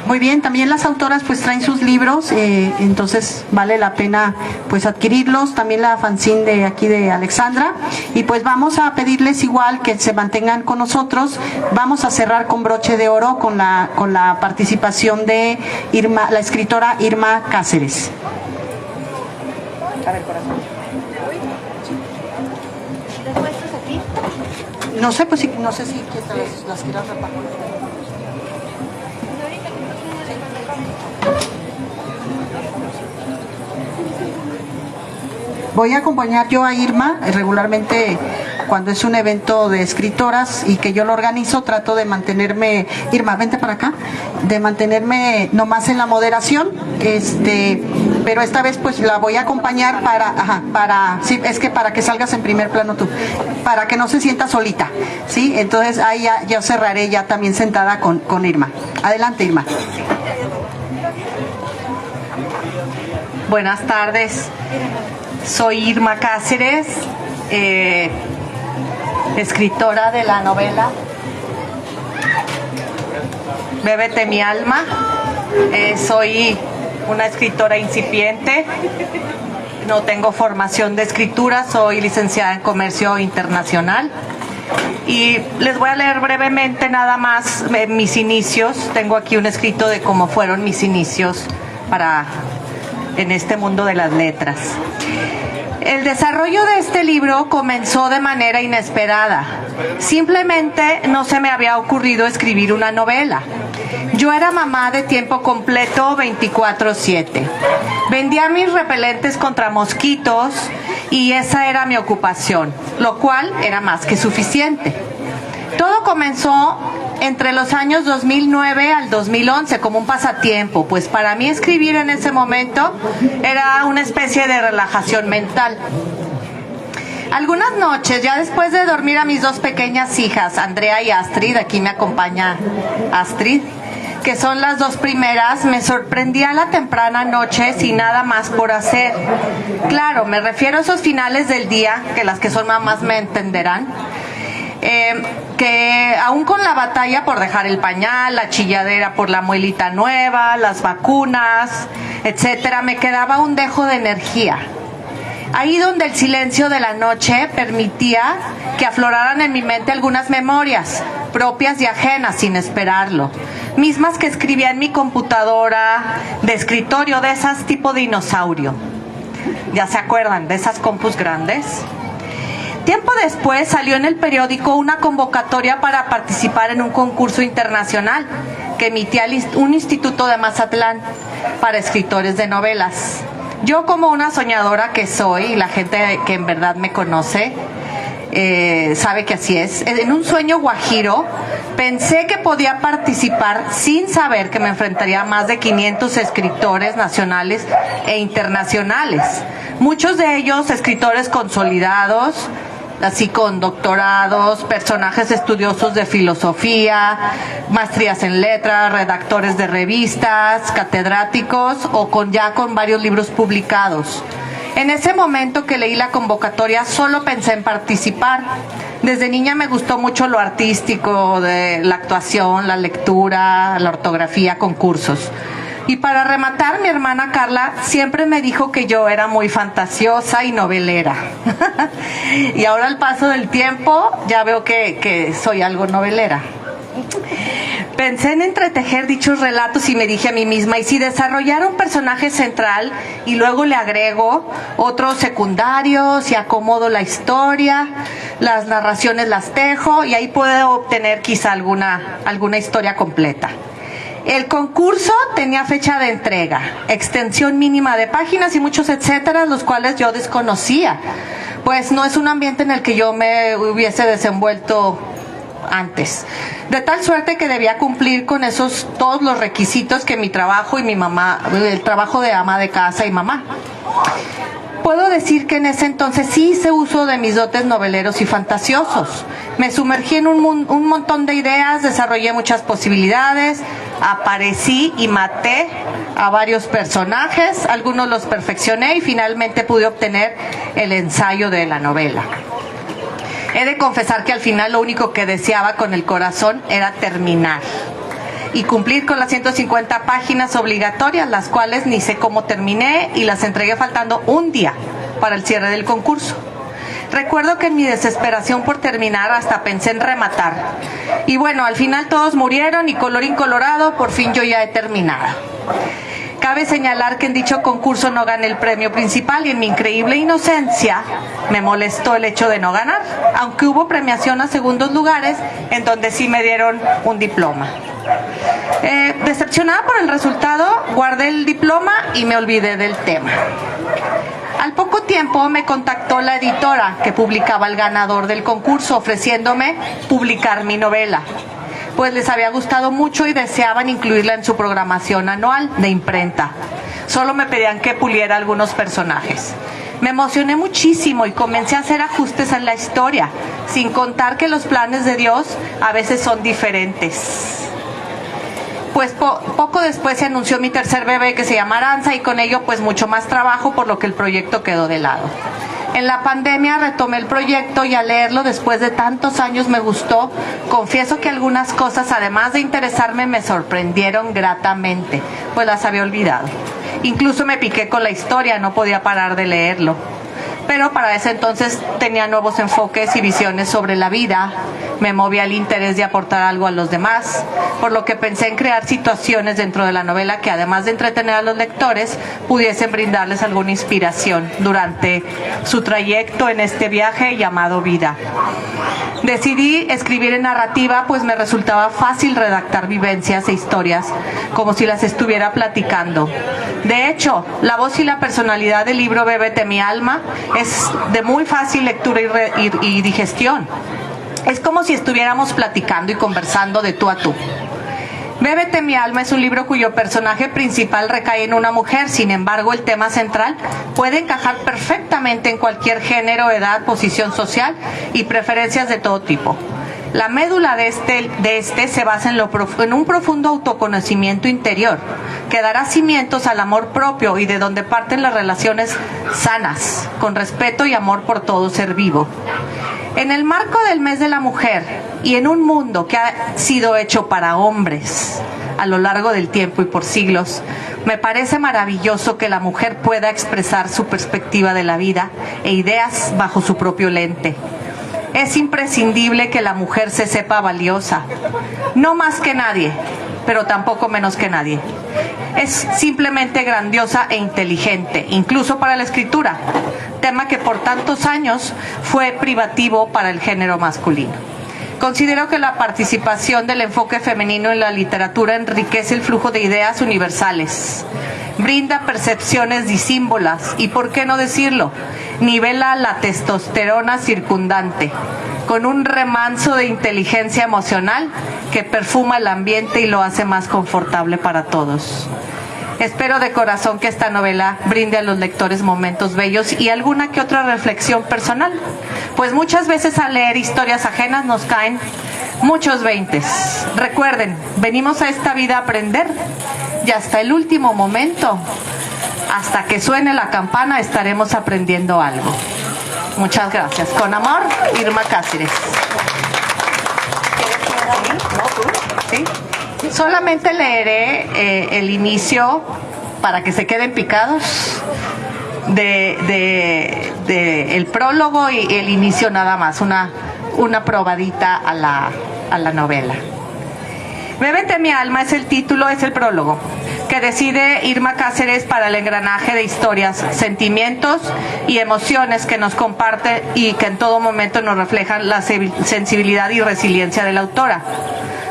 Muy bien, también las autoras pues traen sus libros, entonces vale la pena pues adquirirlos, también la fanzine de aquí de Alexandra, y pues vamos a pedirles igual que se mantengan con nosotros. Vamos a cerrar con broche de oro con la participación de Irma, la escritora Irma Cáceres. No sé, pues no sé si las quieras repartir. Voy a acompañar yo a Irma regularmente cuando es un evento de escritoras y que yo lo organizo, trato de mantenerme, Irma, vente para acá, de mantenerme nomás en la moderación, pero esta vez pues la voy a acompañar sí, es que para que salgas en primer plano tú, para que no se sienta solita, ¿sí? Entonces ahí ya yo cerraré ya también sentada con Irma. Adelante, Irma. Buenas tardes. Soy Irma Cáceres, escritora de la novela Bébete mi alma. Soy una escritora incipiente, no tengo formación de escritura, soy licenciada en Comercio Internacional. Y les voy a leer brevemente nada más mis inicios. Tengo aquí un escrito de cómo fueron mis inicios en este mundo de las letras. El desarrollo de este libro comenzó de manera inesperada. Simplemente no se me había ocurrido escribir una novela. Yo era mamá de tiempo completo 24/7. Vendía mis repelentes contra mosquitos y esa era mi ocupación, lo cual era más que suficiente. Todo comenzó entre los años 2009 al 2011 como un pasatiempo, pues para mí escribir en ese momento era una especie de relajación mental. Algunas noches, ya después de dormir a mis 2 pequeñas hijas, Andrea y Astrid, aquí me acompaña Astrid, que son las 2 primeras, me sorprendía la temprana noche sin nada más por hacer. Claro, me refiero a esos finales del día, que las que son mamás me entenderán, que aún con la batalla por dejar el pañal, la chilladera por la muelita nueva, las vacunas, etcétera, me quedaba un dejo de energía. Ahí donde el silencio de la noche permitía que afloraran en mi mente algunas memorias, propias y ajenas sin esperarlo, mismas que escribía en mi computadora de escritorio, de esas tipo dinosaurio. ¿Ya se acuerdan de esas compus grandes? Tiempo después salió en el periódico una convocatoria para participar en un concurso internacional que emitía un instituto de Mazatlán para escritores de novelas. Yo, como una soñadora que soy, y la gente que en verdad me conoce sabe que así es, en un sueño guajiro pensé que podía participar sin saber que me enfrentaría a más de 500 escritores nacionales e internacionales, muchos de ellos escritores consolidados, así con doctorados, personajes estudiosos de filosofía, maestrías en letras, redactores de revistas, catedráticos o con varios libros publicados. En ese momento que leí la convocatoria solo pensé en participar. Desde niña me gustó mucho lo artístico, de la actuación, la lectura, la ortografía, concursos. Y para rematar, mi hermana Carla siempre me dijo que yo era muy fantasiosa y novelera. Y ahora al paso del tiempo ya veo que soy algo novelera. Pensé en entretejer dichos relatos y me dije a mí misma, ¿y si desarrollara un personaje central y luego le agrego otros secundarios y acomodo la historia, las narraciones las tejo y ahí puedo obtener quizá alguna historia completa? El concurso tenía fecha de entrega, extensión mínima de páginas y muchos etcétera, los cuales yo desconocía, pues no es un ambiente en el que yo me hubiese desenvuelto antes, de tal suerte que debía cumplir con todos los requisitos que mi trabajo y mi mamá, el trabajo de ama de casa y mamá. Puedo decir que en ese entonces sí hice uso de mis dotes noveleros y fantasiosos. Me sumergí en un montón de ideas, desarrollé muchas posibilidades, aparecí y maté a varios personajes, algunos los perfeccioné y finalmente pude obtener el ensayo de la novela. He de confesar que al final lo único que deseaba con el corazón era terminar y cumplir con las 150 páginas obligatorias, las cuales ni sé cómo terminé y las entregué faltando un día para el cierre del concurso. Recuerdo que en mi desesperación por terminar hasta pensé en rematar. Y bueno, al final todos murieron y colorín colorado, por fin yo ya he terminado. Cabe señalar que en dicho concurso no gané el premio principal y en mi increíble inocencia me molestó el hecho de no ganar, aunque hubo premiación a segundos lugares en donde sí me dieron un diploma. Decepcionada por el resultado, guardé el diploma y me olvidé del tema. Al poco tiempo me contactó la editora que publicaba el ganador del concurso ofreciéndome publicar mi novela, pues les había gustado mucho y deseaban incluirla en su programación anual de imprenta. Solo me pedían que puliera algunos personajes. Me emocioné muchísimo y comencé a hacer ajustes en la historia, sin contar que los planes de Dios a veces son diferentes. Pues poco después se anunció mi tercer bebé, que se llama Aranza, y con ello pues mucho más trabajo, por lo que el proyecto quedó de lado. En la pandemia retomé el proyecto y al leerlo después de tantos años me gustó. Confieso que algunas cosas, además de interesarme, me sorprendieron gratamente, pues las había olvidado. Incluso me piqué con la historia, no podía parar de leerlo. Pero para ese entonces tenía nuevos enfoques y visiones sobre la vida, me movía el interés de aportar algo a los demás, por lo que pensé en crear situaciones dentro de la novela que, además de entretener a los lectores, pudiesen brindarles alguna inspiración durante su trayecto en este viaje llamado vida. Decidí escribir en narrativa, pues me resultaba fácil redactar vivencias e historias como si las estuviera platicando. De hecho, la voz y la personalidad del libro Bébete mi alma es de muy fácil lectura y digestión. Es como si estuviéramos platicando y conversando de tú a tú. Bébete mi alma es un libro cuyo personaje principal recae en una mujer, sin embargo el tema central puede encajar perfectamente en cualquier género, edad, posición social y preferencias de todo tipo. La médula de este se basa en un profundo autoconocimiento interior, que dará cimientos al amor propio y de donde parten las relaciones sanas, con respeto y amor por todo ser vivo. En el marco del mes de la mujer y en un mundo que ha sido hecho para hombres a lo largo del tiempo y por siglos, me parece maravilloso que la mujer pueda expresar su perspectiva de la vida e ideas bajo su propio lente. Es imprescindible que la mujer se sepa valiosa, no más que nadie, pero tampoco menos que nadie. Es simplemente grandiosa e inteligente, incluso para la escritura, tema que por tantos años fue privativo para el género masculino. Considero que la participación del enfoque femenino en la literatura enriquece el flujo de ideas universales, brinda percepciones disímbolas y, ¿por qué no decirlo?, nivela la testosterona circundante, con un remanso de inteligencia emocional que perfuma el ambiente y lo hace más confortable para todos. Espero de corazón que esta novela brinde a los lectores momentos bellos y alguna que otra reflexión personal, pues muchas veces al leer historias ajenas nos caen muchos veintes. Recuerden, venimos a esta vida a aprender y hasta el último momento, hasta que suene la campana, estaremos aprendiendo algo. Muchas gracias. Con amor, Irma Cáceres. ¿Sí? Solamente leeré el inicio para que se queden picados de el prólogo y el inicio nada más, una probadita a la novela. Bébete mi alma es el título, es el prólogo que decide Irma Cáceres para el engranaje de historias, sentimientos y emociones que nos comparte y que en todo momento nos reflejan la sensibilidad y resiliencia de la autora.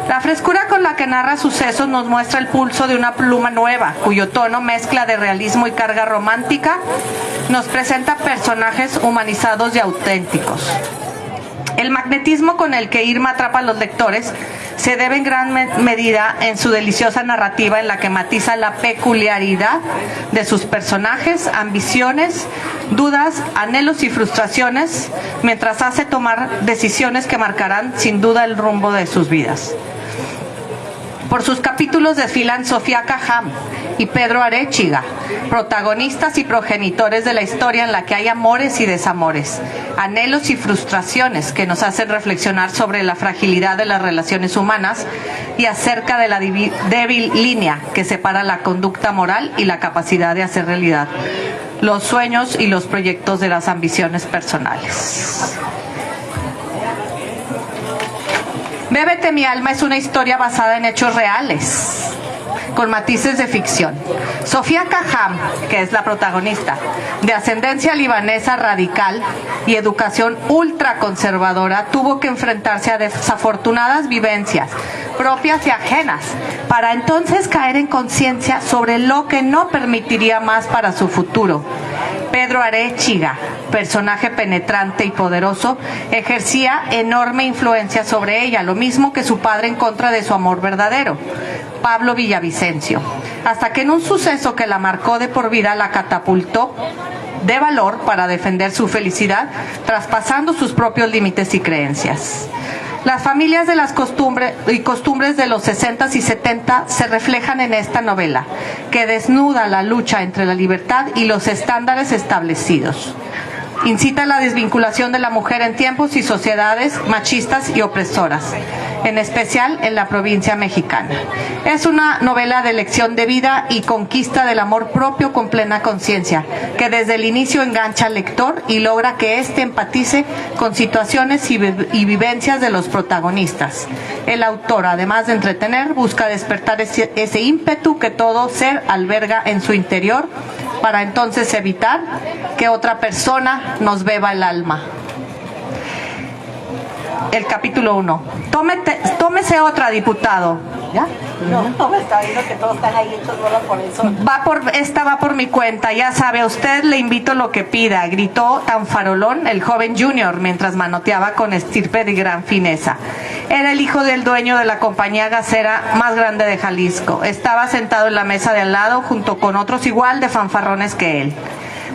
La frescura con la que narra sucesos nos muestra el pulso de una pluma nueva, cuyo tono, mezcla de realismo y carga romántica, nos presenta personajes humanizados y auténticos. El magnetismo con el que Irma atrapa a los lectores se debe en gran medida en su deliciosa narrativa en la que matiza la peculiaridad de sus personajes, ambiciones, dudas, anhelos y frustraciones, mientras hace tomar decisiones que marcarán sin duda el rumbo de sus vidas. Por sus capítulos desfilan Sofía Cajam y Pedro Arechiga, protagonistas y progenitores de la historia en la que hay amores y desamores, anhelos y frustraciones que nos hacen reflexionar sobre la fragilidad de las relaciones humanas y acerca de la débil línea que separa la conducta moral y la capacidad de hacer realidad los sueños y los proyectos de las ambiciones personales. Bébete mi alma es una historia basada en hechos reales, con matices de ficción. Sofía Cajam, que es la protagonista, de ascendencia libanesa radical y educación ultraconservadora, tuvo que enfrentarse a desafortunadas vivencias propias y ajenas, para entonces caer en conciencia sobre lo que no permitiría más para su futuro. Pedro Arechiga, personaje penetrante y poderoso, ejercía enorme influencia sobre ella, lo mismo que su padre en contra de su amor verdadero, Pablo Villavicencio, hasta que en un suceso que la marcó de por vida la catapultó de valor para defender su felicidad, traspasando sus propios límites y creencias. Las familias de las costumbres de los 60s y 70 se reflejan en esta novela, que desnuda la lucha entre la libertad y los estándares establecidos. Incita la desvinculación de la mujer en tiempos y sociedades machistas y opresoras, en especial en la provincia mexicana. Es una novela de lección de vida y conquista del amor propio con plena conciencia, que desde el inicio engancha al lector y logra que éste empatice con situaciones y vivencias de los protagonistas. El autor, además de entretener, busca despertar ese ímpetu que todo ser alberga en su interior, para entonces evitar que otra persona nos beba el alma. El capítulo 1. Tómese otra, diputado. ¿Ya? No, me está viendo que todos están ahí, entonces no por eso. Esta va por mi cuenta, ya sabe, a usted le invito lo que pida, gritó tan farolón el joven Junior mientras manoteaba con estirpe de gran fineza. Era el hijo del dueño de la compañía gasera más grande de Jalisco. Estaba sentado en la mesa de al lado junto con otros igual de fanfarrones que él.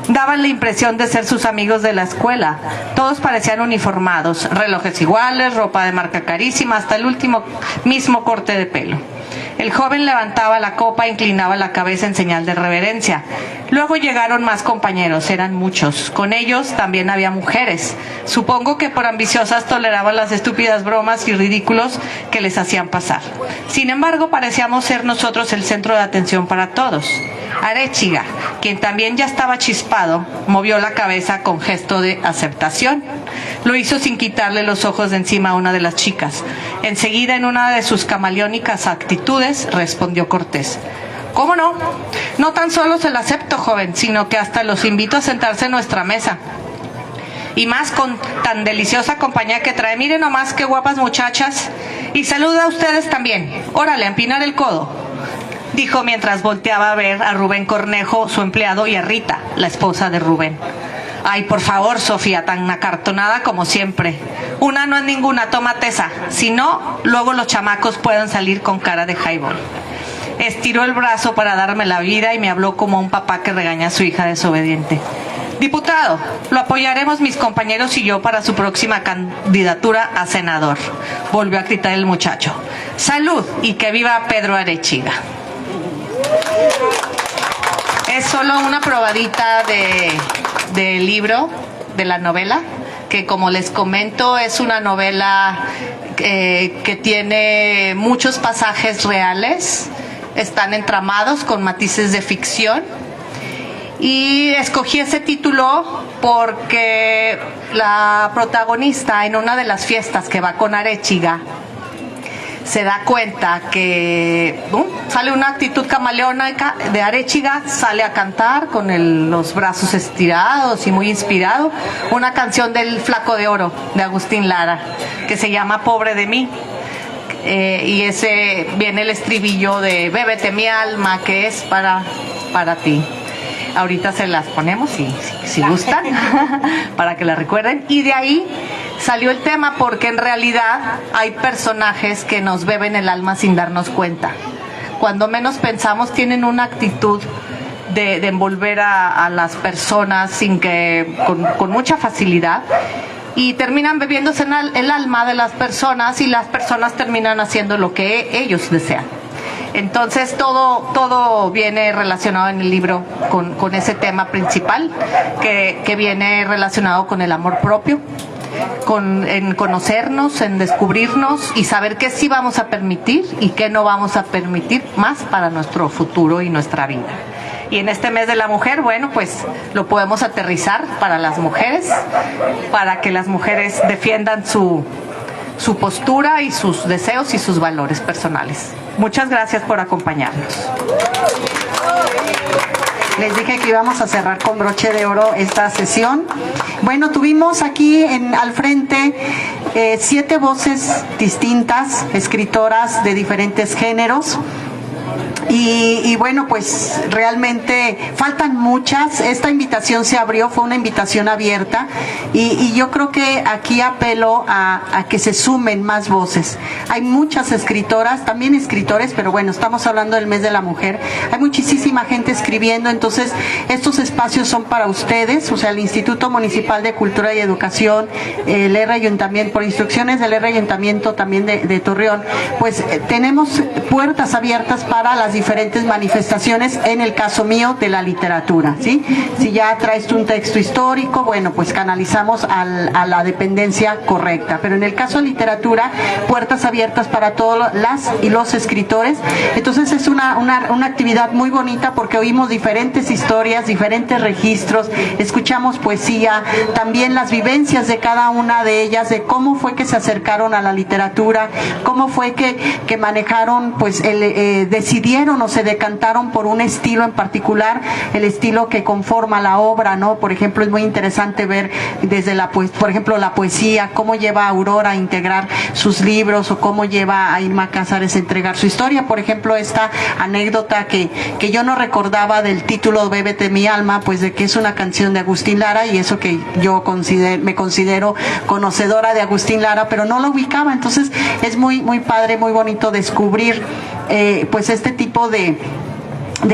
Daban la impresión de ser sus amigos de la escuela. Todos parecían uniformados, relojes iguales, ropa de marca carísima, hasta el mismo corte de pelo. El joven levantaba la copa e inclinaba la cabeza en señal de reverencia. Luego llegaron más compañeros, eran muchos. Con ellos también había mujeres. Supongo que por ambiciosas toleraban las estúpidas bromas y ridículos que les hacían pasar. Sin embargo, parecíamos ser nosotros el centro de atención para todos. Arechiga, quien también ya estaba chispado, movió la cabeza con gesto de aceptación. Lo hizo sin quitarle los ojos de encima a una de las chicas. Enseguida, en una de sus camaleónicas actitudes, respondió cortés: ¿Cómo no? No tan solo se lo acepto, joven, sino que hasta los invito a sentarse en nuestra mesa. Y más con tan deliciosa compañía que trae. Miren nomás qué guapas muchachas. Y saluda a ustedes también. Órale, a empinar el codo, dijo mientras volteaba a ver a Rubén Cornejo, su empleado, y a Rita, la esposa de Rubén. Ay, por favor, Sofía, tan acartonada como siempre. Una no es ninguna, tómate esa. Si no, luego los chamacos pueden salir con cara de highball. Estiró el brazo para darme la vida y me habló como un papá que regaña a su hija desobediente. Diputado, lo apoyaremos mis compañeros y yo para su próxima candidatura a senador, volvió a gritar el muchacho. Salud y que viva Pedro Arechiga. Es solo una probadita del libro de la novela, que como les comento es una novela que tiene muchos pasajes reales, están entramados con matices de ficción. Y escogí ese título porque la protagonista en una de las fiestas que va con Arechiga se da cuenta que sale una actitud camaleónica de Arechiga, sale a cantar con los brazos estirados y muy inspirado, una canción del Flaco de Oro de Agustín Lara que se llama Pobre de mí. Y ese viene el estribillo de Bébete mi alma, que es para ti. Ahorita se las ponemos si gustan para que la recuerden. Y de ahí salió el tema porque en realidad hay personajes que nos beben el alma sin darnos cuenta. Cuando menos pensamos tienen una actitud de envolver a las personas con mucha facilidad, y terminan bebiéndose el alma de las personas, y las personas terminan haciendo lo que ellos desean. Entonces todo viene relacionado en el libro con ese tema principal que viene relacionado con el amor propio, en conocernos, en descubrirnos y saber qué sí vamos a permitir y qué no vamos a permitir más para nuestro futuro y nuestra vida. Y en este mes de la mujer, bueno, pues lo podemos aterrizar para las mujeres, para que las mujeres defiendan su postura y sus deseos y sus valores personales. Muchas gracias por acompañarnos. Les dije que íbamos a cerrar con broche de oro esta sesión. Bueno, tuvimos aquí al frente 7 voces distintas, escritoras de diferentes géneros. Y bueno, pues realmente faltan muchas. Esta invitación se abrió, fue una invitación abierta, y yo creo que aquí apelo a que se sumen más voces. Hay muchas escritoras, también escritores, pero bueno, estamos hablando del mes de la mujer. Hay muchísima gente escribiendo, entonces estos espacios son para ustedes. O sea, el Instituto Municipal de Cultura y Educación, el Ayuntamiento, por instrucciones del Ayuntamiento también de Torreón, pues tenemos puertas abiertas para las diferentes manifestaciones, en el caso mío de la literatura, ¿sí? Si ya traes un texto histórico, bueno, pues canalizamos a la dependencia correcta, pero en el caso de literatura, puertas abiertas para todos las y los escritores. Entonces es una actividad muy bonita porque oímos diferentes historias, diferentes registros, escuchamos poesía, también las vivencias de cada una de ellas, de cómo fue que se acercaron a la literatura, cómo fue que manejaron, pues decidieron o se decantaron por un estilo en particular, el estilo que conforma la obra, ¿no? Por ejemplo, es muy interesante ver desde por ejemplo, la poesía, cómo lleva a Aurora a integrar sus libros, o cómo lleva a Irma Cázares a entregar su historia. Por ejemplo, esta anécdota que yo no recordaba del título Bébete mi alma, pues de que es una canción de Agustín Lara, y eso que yo me considero conocedora de Agustín Lara, pero no lo ubicaba. Entonces es muy, muy padre, muy bonito descubrir pues este tipo de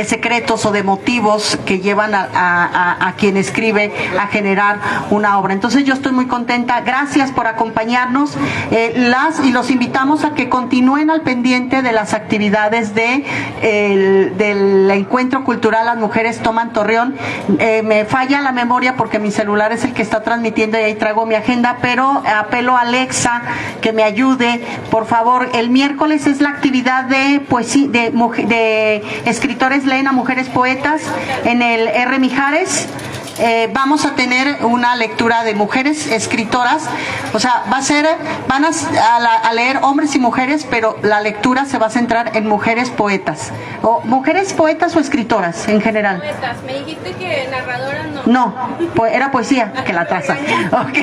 secretos o de motivos que llevan a quien escribe a generar una obra. Entonces yo estoy muy contenta. Gracias por acompañarnos. Y los invitamos a que continúen al pendiente de las actividades del encuentro cultural Las Mujeres Toman Torreón. Me falla la memoria porque mi celular es el que está transmitiendo y ahí traigo mi agenda, pero apelo a Alexa que me ayude, por favor. El miércoles es la actividad de poesía, de escritores leen a mujeres poetas en el R. Mijares. Vamos a tener una lectura de mujeres escritoras, o sea, van a leer hombres y mujeres, pero la lectura se va a centrar en mujeres poetas, o mujeres poetas o escritoras en general. Poetas. Me dijiste que narradora no. No, era poesía, que la traza. Okay.